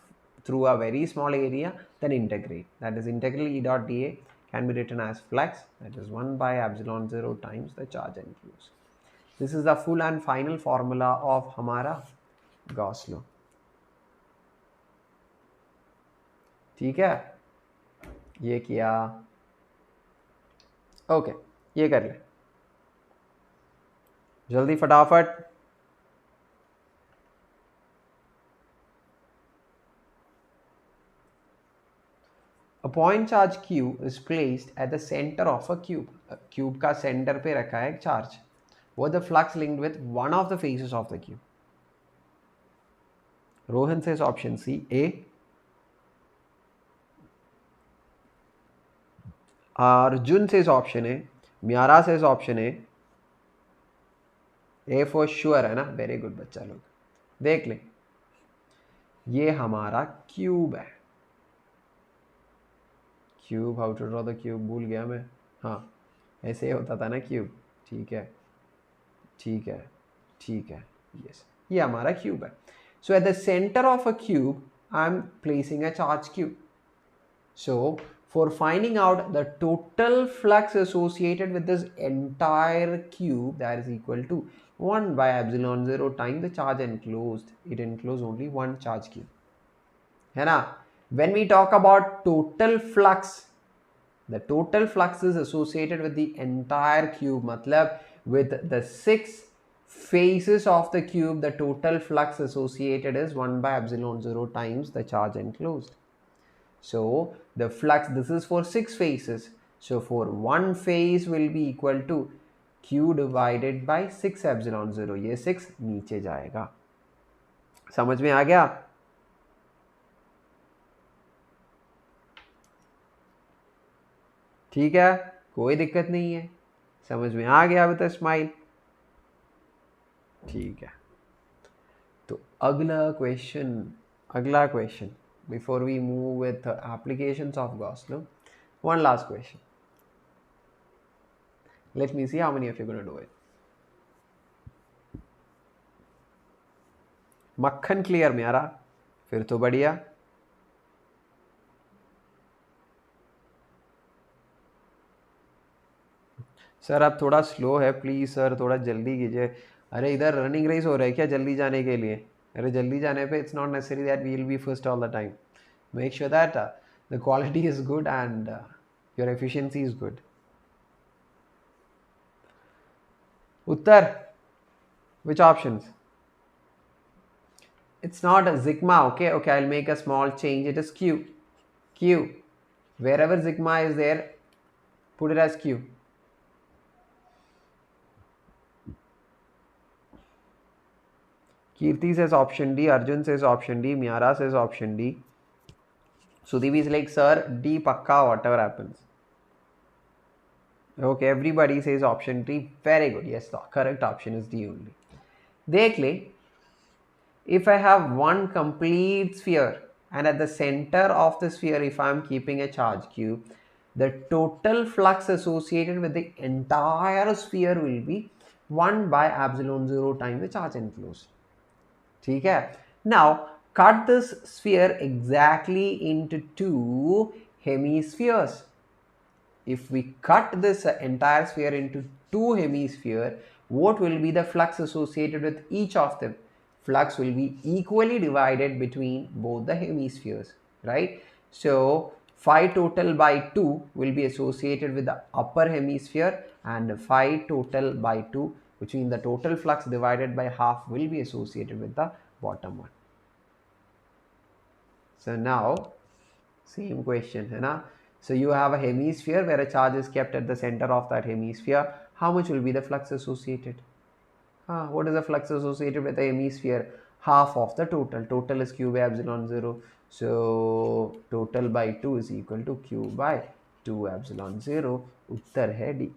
through a very small area, then integrate. That is integral E dot dA can be written as flux, that is 1 by epsilon 0 times the charge enclosed. This is the full and final formula of हमारा Gauss law. ठीक है, ये किया. Okay, ये कर ले जल्दी फटाफट. A point charge Q is placed at the center of a cube. Cube का center पे रखा है एक charge. What the flux linked with one of the faces of the cube? Rohan says option C, A. Arjun says option A. Myara says option A. A for sure है ना. Very good बच्चा लोग. देख ले, ये हमारा cube है. Cube, how to draw the cube भूल गया मैं. हाँ, ऐसे होता था ना क्यूब. ठीक है, ठीक है, ठीक है. यस, ये हमारा क्यूब है. So at the centre of a cube I am placing a charge cube. So for finding out the total flux associated with this entire cube, that is equal to 1 by epsilon 0 times the charge enclosed. It enclosed only one charge cube. है ना? When we talk about total flux, the total flux is associated with the entire cube. मतलब with the 6 faces of the cube, the total flux associated is 1 by epsilon 0 times the charge enclosed. So the flux, this is for 6 faces. So for one phase will be equal to Q divided by 6 epsilon 0. ये 6 नीचे जाएगा. समझ में आ गया? ठीक है, कोई दिक्कत नहीं है. समझ में आ गया विद अ स्माइल. ठीक है, तो अगला question before we move with applications of Gauss Law. One last question. Let me see how many of you are going to do it. मक्खन क्लियर मेरा, फिर तो बढ़िया. सर आप थोड़ा स्लो है, प्लीज सर थोड़ा जल्दी कीजिए. अरे इधर रनिंग रेस हो रहा है क्या जल्दी जाने के लिए? अरे जल्दी जाने पे it's not necessary that we will be first all the time. Make sure that the quality is good and your efficiency is good. Uttar, which options? It's not a sigma, okay? Okay, I'll make a small change. It is Q. Q. Wherever sigma is there, put it as Q. Kirti says option D. Arjun says option D. Myara says option D. Sudeep is like, sir, D pakka, whatever happens. Okay, everybody says option D. Very good. Yes, the correct option is D only. देख ले, if I have one complete sphere and at the center of the sphere if I am keeping a charge cube, the total flux associated with the entire sphere will be 1 by epsilon 0 times the charge enclosed. ठीक है? Now cut this sphere exactly into 2 hemispheres. If we cut this entire sphere into 2 hemispheres, what will be the flux associated with each of them? Flux will be equally divided between both the hemispheres, right? So phi total by 2 will be associated with the upper hemisphere and phi total by 2, which means the total flux divided by half will be associated with the bottom one. So now same question है ना. So you have a hemisphere where a charge is kept at the center of that hemisphere. How much will be the flux associated? What is the flux associated with the hemisphere? Half of the total. Total is q by epsilon 0. So total by 2 is equal to q by 2 epsilon 0. Uttar hai D.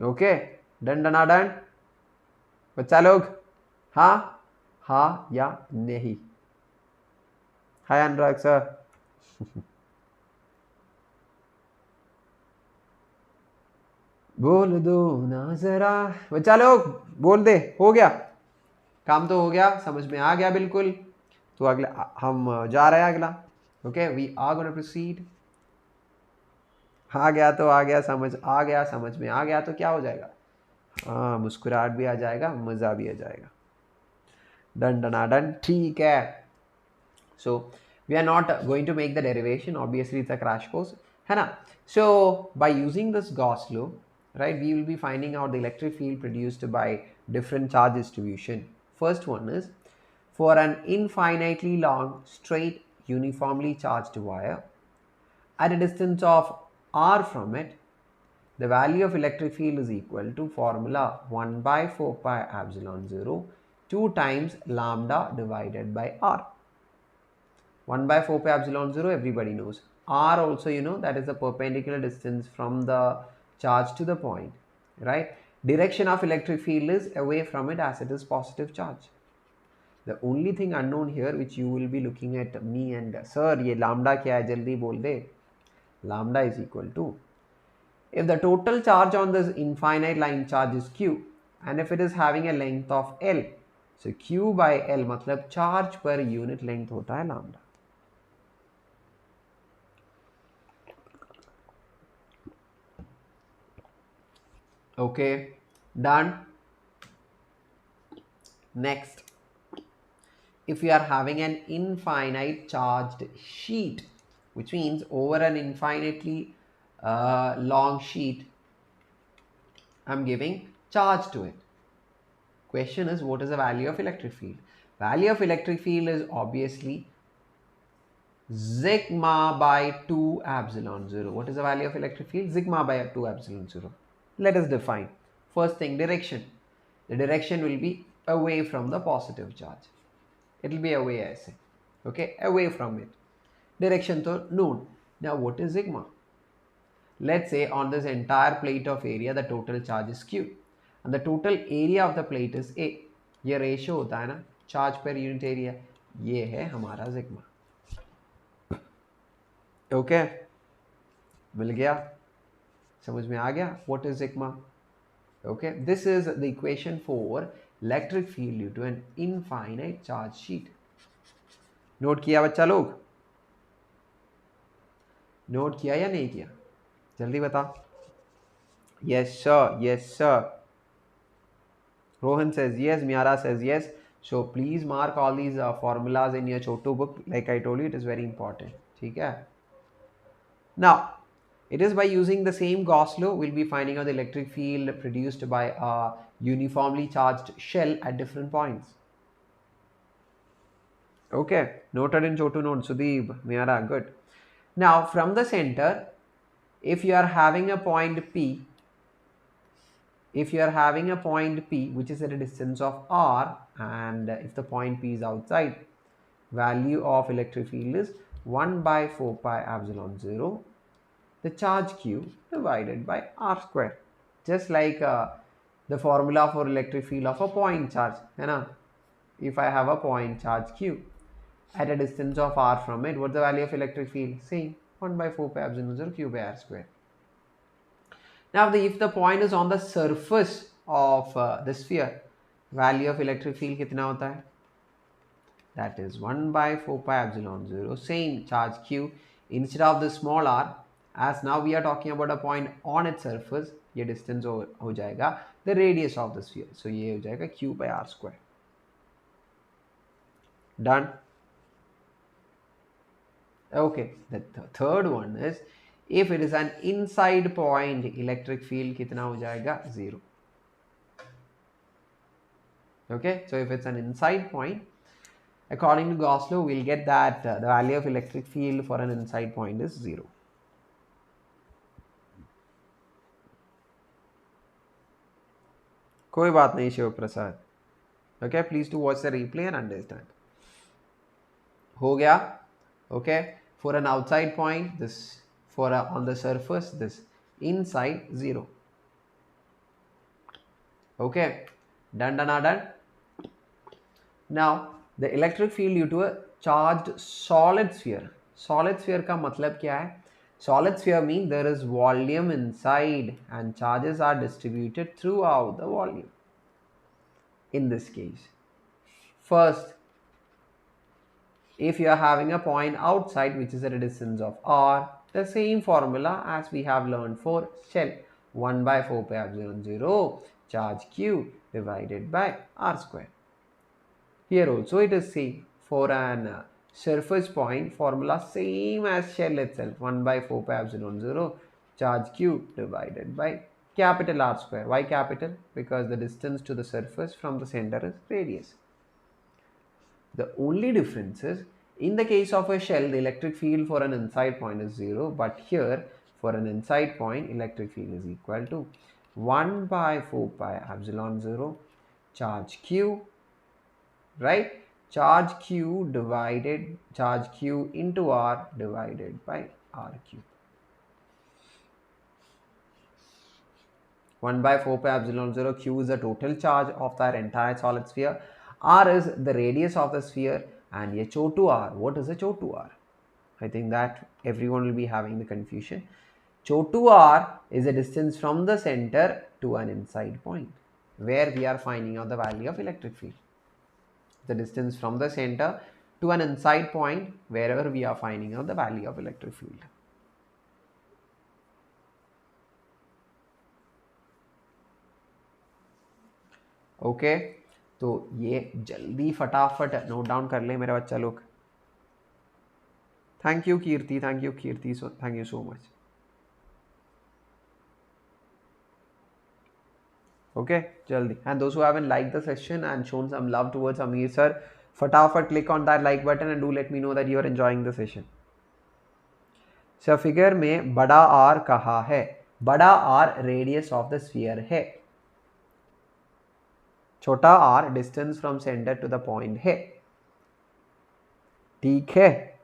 Okay, done done. बच्चा लोग हाँ या नहीं? हाय अनुराग sir. बोल दो ना जरा. बच्चा लोग बोल दे. हो गया काम? तो हो गया, समझ में आ गया बिल्कुल. तो अगला हम जा रहे हैं अगला. Okay, we are gonna proceed. आ गया तो आ गया, समझ आ गया, समझ में आ गया तो क्या हो जाएगा? हाँ, मुस्कुराहट भी आ जाएगा, मज़ा भी आ जाएगा. Done done done. ठीक है. So we are not going to make the derivation. Obviously, it's a crash course, है ना? So by using this Gauss Loop, right, we will be finding out the electric field produced by different charge distribution. First one is for an infinitely long, straight, uniformly charged wire at a distance of r from it, the value of electric field is equal to formula 1 by 4 pi epsilon 0 2 times lambda divided by r. 1 by 4 pi epsilon 0 everybody knows. R also you know, that is the perpendicular distance from the charge to the point, right? Direction of electric field is away from it as it is positive charge. The only thing unknown here which you will be looking at me and sir, ये lambda क्या है जल्दी बोल दे. Lambda is equal to, if the total charge on this infinite line charge is q and if it is having a length of L, so q by L मतलब charge per unit length होता है lambda. Okay, done. Next, if you are having an infinite charged sheet, which means over an infinitely long sheet, I'm giving charge to it. Question is, what is the value of electric field? Value of electric field is obviously sigma by 2 epsilon 0. What is the value of electric field? Sigma by 2 epsilon 0. Let us define. First thing, direction. The direction will be away from the positive charge. It will be away, I say. Okay, away from it. Direction to known. Now what is sigma? Let's say on this entire plate of area the total charge is q and the total area of the plate is a. ये ratio होता है ना charge per unit area. ये है हमारा sigma. Okay, मिल गया? समझ में आ गया? What is sigma? Okay, this is the equation for electric field due to an infinite charge sheet. Note किया बच्चा लोग? नोट किया या नहीं किया? जल्दी बता. Yes sir, yes sir. Rohan says yes, Miara says yes. So please mark all these formulas in your Chotu book. Like I told you, it is very important. ठीक है? Now, it is by using the same Gauss law, we'll be finding out the electric field produced by a uniformly charged shell at different points. Okay, noted in Chotu note. Sudeep, Miara, good. Now, from the center, if you are having a point P, which is at a distance of r, and if the point P is outside, value of electric field is 1 by 4 pi epsilon 0, the charge q divided by r square. Just like the formula for electric field of a point charge, है ना? If I have a point charge q at a distance of r from it, what's the value of electric field? Same, 1 by 4 pi epsilon 0 q by r square. Now, if the point is on the surface of the sphere, value of electric field कितना होता है? That is 1 by 4 pi epsilon 0, same charge q, instead of the small r, as now we are talking about a point on its surface, ये distance हो जाएगा the radius of the sphere. So ये हो जाएगा q by r square. Done? Okay, the third one is, if it is an inside point, electric field कितना हो जाएगा? 0. Okay, so if it's an inside point, According to Gauss Law, we'll get that the value of electric field for an inside point is 0. कोई बात नहीं शिव प्रसाद. Okay, please do watch the replay and understand. हो गया. Okay, for an outside point, this for on the surface, this inside 0. Okay, done. Now the electric field due to a charged solid sphere. Solid sphere का मतलब क्या है? Solid sphere means there is volume inside and charges are distributed throughout the volume. In this case, first, if you are having a point outside which is at a distance of r, the same formula as we have learned for shell, 1 by 4 pi epsilon 0 charge q divided by r square. Here also it is same. For an surface point, formula same as shell itself, 1 by 4 pi epsilon 0 charge q divided by capital R square. Why capital? Because the distance to the surface from the center is radius. The only difference is, in the case of a shell, the electric field for an inside point is 0, but here for an inside point, electric field is equal to 1 by 4 pi epsilon 0 charge q, right? Charge q into r divided by r cube. 1 by 4 pi epsilon 0, q is the total charge of that entire solid sphere, r is the radius of the sphere, and HO to r. What is HO to r? I think that everyone will be having the confusion. HO to r is the distance from the center to an inside point, where we are finding out the value of electric field. The distance from the center to an inside point, wherever we are finding out the value of electric field. Okay तो ये जल्दी फटाफट note down कर ले मेरे बच्चा लोग. Thank you Kirti, so thank you so much. Okay, jaldi. And those who haven't liked the session and shown some love towards Ameer sir, fatafat click on that like button and do let me know that you are enjoying the session. So figure में बड़ा R कहाँ है? बड़ा R radius of the sphere है. छोटा r distance from center to the point है. ठीक है?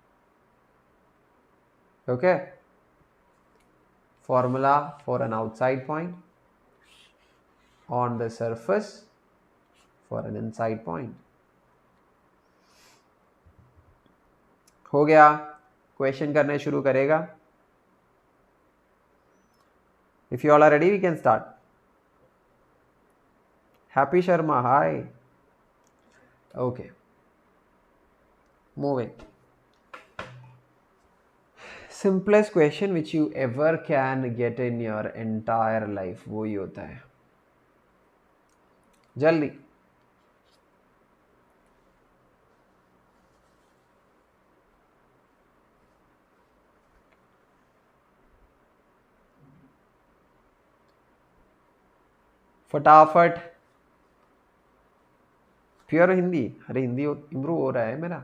Okay. Formula for an outside point on the surface for an inside point. हो गया. क्वेश्चन करने शुरू करेगा. If you all are ready, we can start. Happy Sharma, hi. Okay. Moving. Simplest question which you ever can get in your entire life. वो ही होता है. जल्दी. फटाफट. प्योर हिंदी. अरे हिंदी इम्प्रूव हो रहा है मेरा.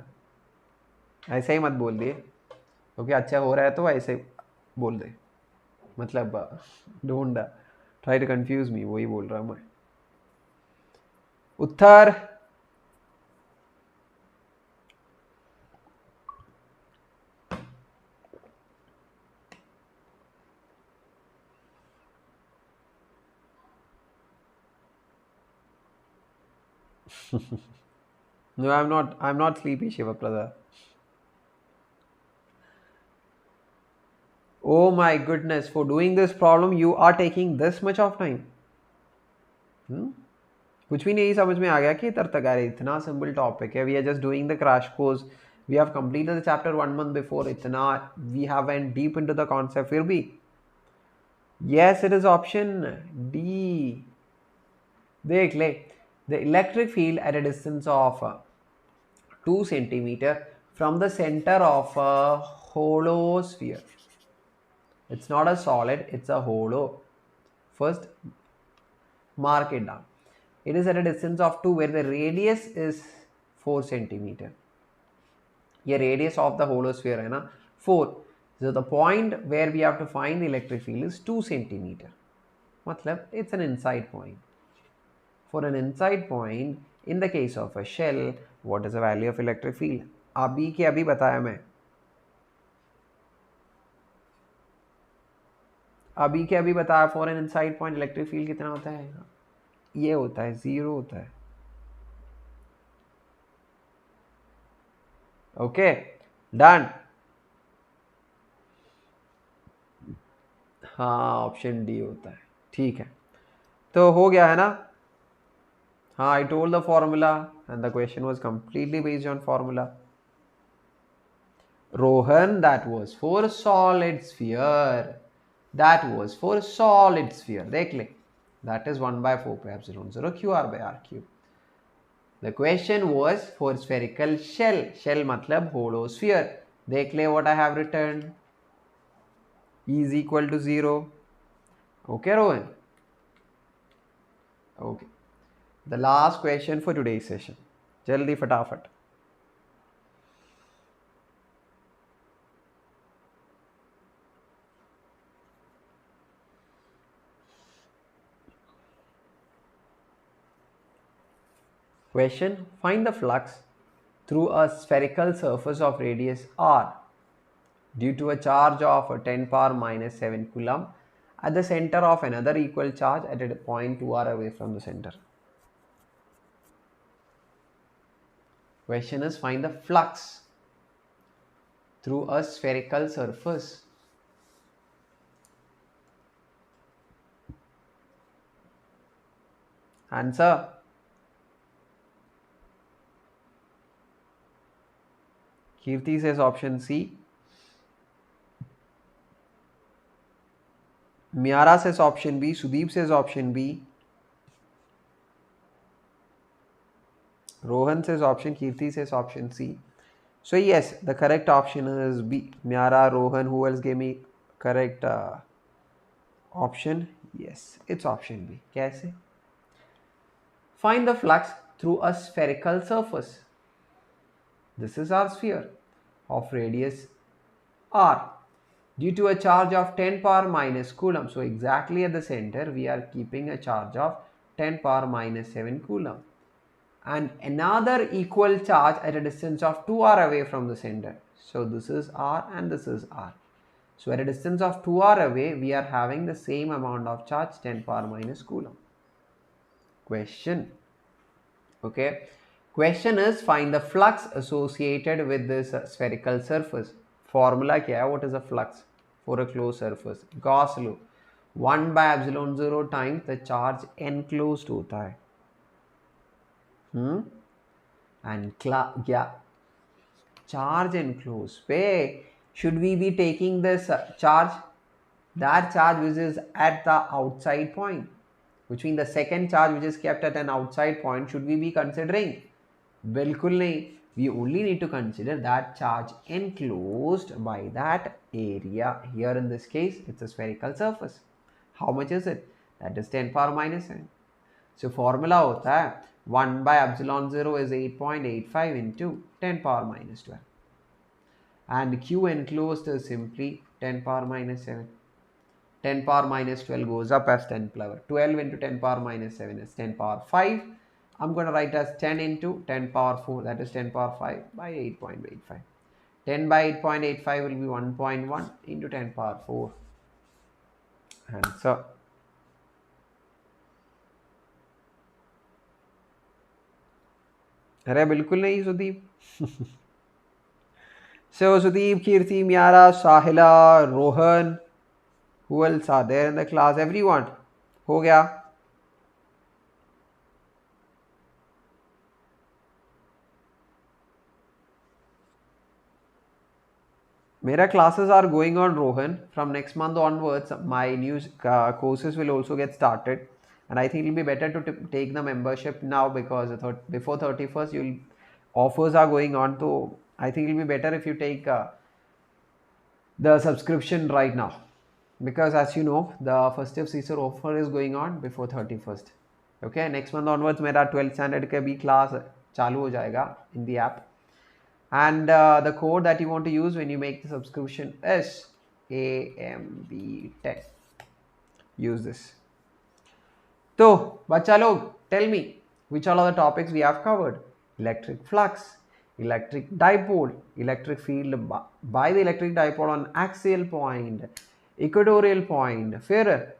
ऐसे ही मत बोल दिए. ओके अच्छा हो रहा है तो ऐसे बोल दे. मतलब don't try to confuse me. वही बोल रहा हूँ मैं. उत्तर. No, I'm not sleepy, Shiva brother. Oh my goodness, for doing this problem you are taking this much of time. कुछ भी नहीं समझ में आ गया कि इधर तक आ रहा है. इतना सिंपल टॉपिक है. We are just doing the crash course. We have completed the chapter 1 month before. इतना we have went deep into the concept. फिर भी yes it is option D. देख ले. The electric field at a distance of 2 centimeter from the center of a hollow sphere. It's not a solid, it's a hollow. First, mark it down. It is at a distance of 2 where the radius is 4 centimeter. ये radius of the holosphere है ना 4. So the point where we have to find the electric field is 2 centimeter. मतलब it's an inside point. For an inside point, in the case of a shell, what is the value of electric field? अभी के अभी बताया मैं. अभी के अभी बताया for an inside point electric field कितना होता है? ये होता है 0 होता है. Okay done. हाँ ऑप्शन डी होता है. ठीक है तो हो गया है ना. हाँ I told the formula and the question was completely based on formula. Rohan, that was for solid sphere. That was for solid sphere. देख ले. That is 1 by 4 pi epsilon 0 QR by R cube. The question was for spherical shell. Shell मतलब hollow sphere. देख ले what I have written. E is equal to 0. Okay, Rohan? Okay. The last question for today's session. जल्दी फटाफट. Question, find the flux through a spherical surface of radius r due to a charge of 10 power minus 7 coulomb at the center of another equal charge at a point 2r away from the center. Question is, find the flux through a spherical surface. Answer. Kirti says option C. Miara says option B. Sudeep says option B. Rohan says option. Kirti says option C. So yes, the correct option is B. Miara, Rohan, who else gave me correct option? Yes, it's option B. कैसे? Find the flux through a spherical surface. This is our sphere of radius r due to a charge of 10 power minus coulomb. So exactly at the center we are keeping a charge of 10 power minus 7 coulomb and another equal charge at a distance of 2r away from the center. So this is r and this is r. So at a distance of 2r away we are having the same amount of charge 10 power minus coulomb. Question. Okay. Question is, find the flux associated with this spherical surface. Formula क्या है? What is a flux for a closed surface? Gauss Loop. 1 by epsilon 0 times the charge enclosed होता है. And yeah, charge enclosed. Where should we be taking this charge? That charge which is at the outside point, which means the second charge which is kept at an outside point, should we be considering? बिल्कुल नहीं. We only need to consider that charge enclosed by that area. Here in this case, it's a spherical surface. How much is it? That is 10 power minus 7. So formula होता है 1 by epsilon 0 is 8.85 into 10 power minus 12. And Q enclosed is simply 10 power minus 7. 10 power minus 12 goes up as 10 power. 12 into 10 power minus 7 is 10 power 5. I'm going to write as 10 into 10 power 4, that is 10 power 5 by 8.85. 10 by 8.85 will be 1.1 into 10 power 4. Answer. अरे बिल्कुल नहीं Sudeep. So Sudeep, Kirti, Miara, Sahila, Rohan, who else are there in the class? Everyone. हो गया. Mera classes are going on, Rohan. From next month onwards, my new courses will also get started. And I think it will be better to take the membership now because before 31st, offers are going on. So I think it will be better if you take the subscription right now. Because as you know, the festive season offer is going on before 31st. Okay, next month onwards, mera 12th standard ka bhi class chalu ho jayega in the app. And the code that you want to use when you make the subscription is AMB10. Use this. So, bacha log, tell me which all are the topics we have covered. Electric flux, electric dipole, electric field by the electric dipole on axial point, equatorial point, Ferrer.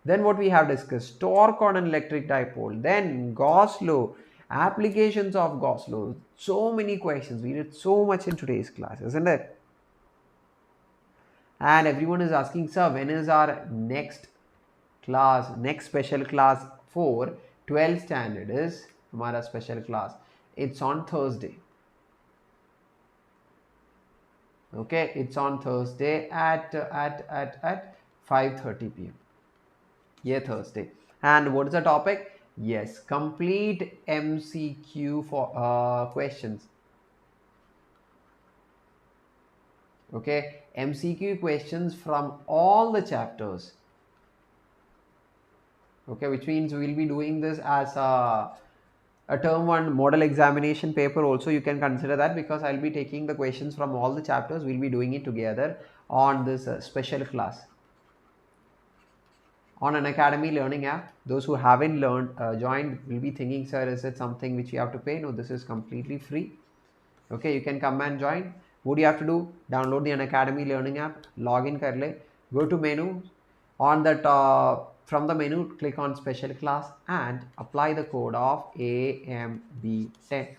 Then what we have discussed, torque on an electric dipole, then Gauss law, applications of Gauss law. So many questions. We did so much in today's class, isn't it? And everyone is asking, sir, when is our next class, next special class for 12th standard is हमारा special class. It's on Thursday. Okay, it's on Thursday at 5:30 p.m. Yeah, Thursday. And what is the topic? Yes, complete MCQ for questions. Okay, MCQ questions from all the chapters. Okay, which means we will be doing this as a term 1 model examination paper also. You can consider that, because I'll be taking the questions from all the chapters. We'll be doing it together on this special class on Unacademy learning app. Those who haven't joined will be thinking, sir, is it something which you have to pay? No, this is completely free. Okay, you can come and join. What do you have to do? Download the Unacademy learning app, log in kar le, go to menu, on the top, from the menu, click on special class and apply the code of AMB10.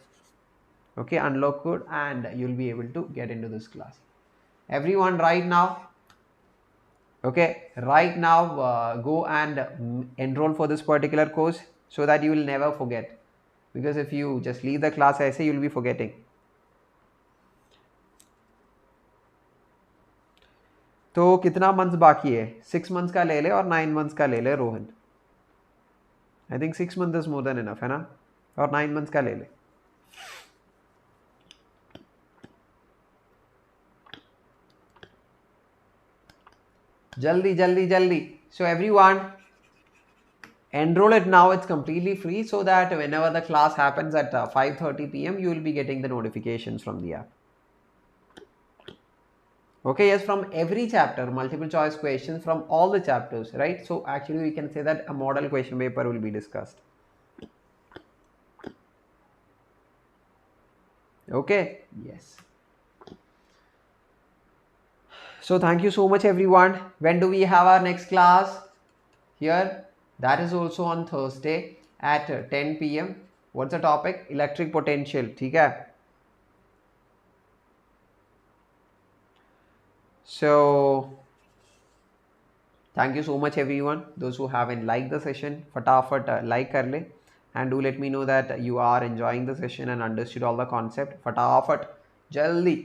Okay, unlock code and you'll be able to get into this class. Everyone right now, okay, right now go and enroll for this particular course so that you will never forget. Because if you just leave the class, I say you'll be forgetting. तो कितना months बाकी है? 6 months का ले ले और 9 months का ले ले Rohan. I think 6 month is more than enough, है ना? और 9 मंथ्स का ले ले. जल्दी जल्दी जल्दी. So everyone, enroll it now. It's completely free, so that whenever the class happens at 5:30 p.m. you will be getting the notifications from the app. Okay, yes, from every chapter, multiple choice questions from all the chapters, right? So actually we can say that a model question paper will be discussed. Okay, yes. So thank you so much everyone. When do we have our next class? Here, that is also on Thursday at 10 p.m. What's the topic? Electric potential, ठीक है? So thank you so much everyone. Those who haven't liked the session, फटाफट like कर ले, and do let me know that you are enjoying the session and understood all the concept. फटाफट जल्दी.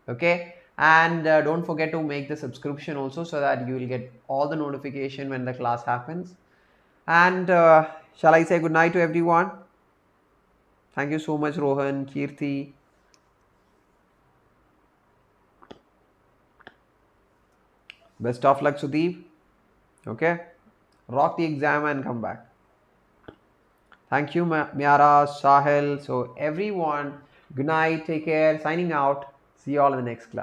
Okay, and don't forget to make the subscription also, so that you will get all the notification when the class happens. And shall I say good night to everyone? Thank you so much Rohan, Kirti. Best of luck Sudeep. Okay, rock the exam and come back. Thank you Miara, Sahil. So everyone, good night, take care, signing out. See you all in the next class.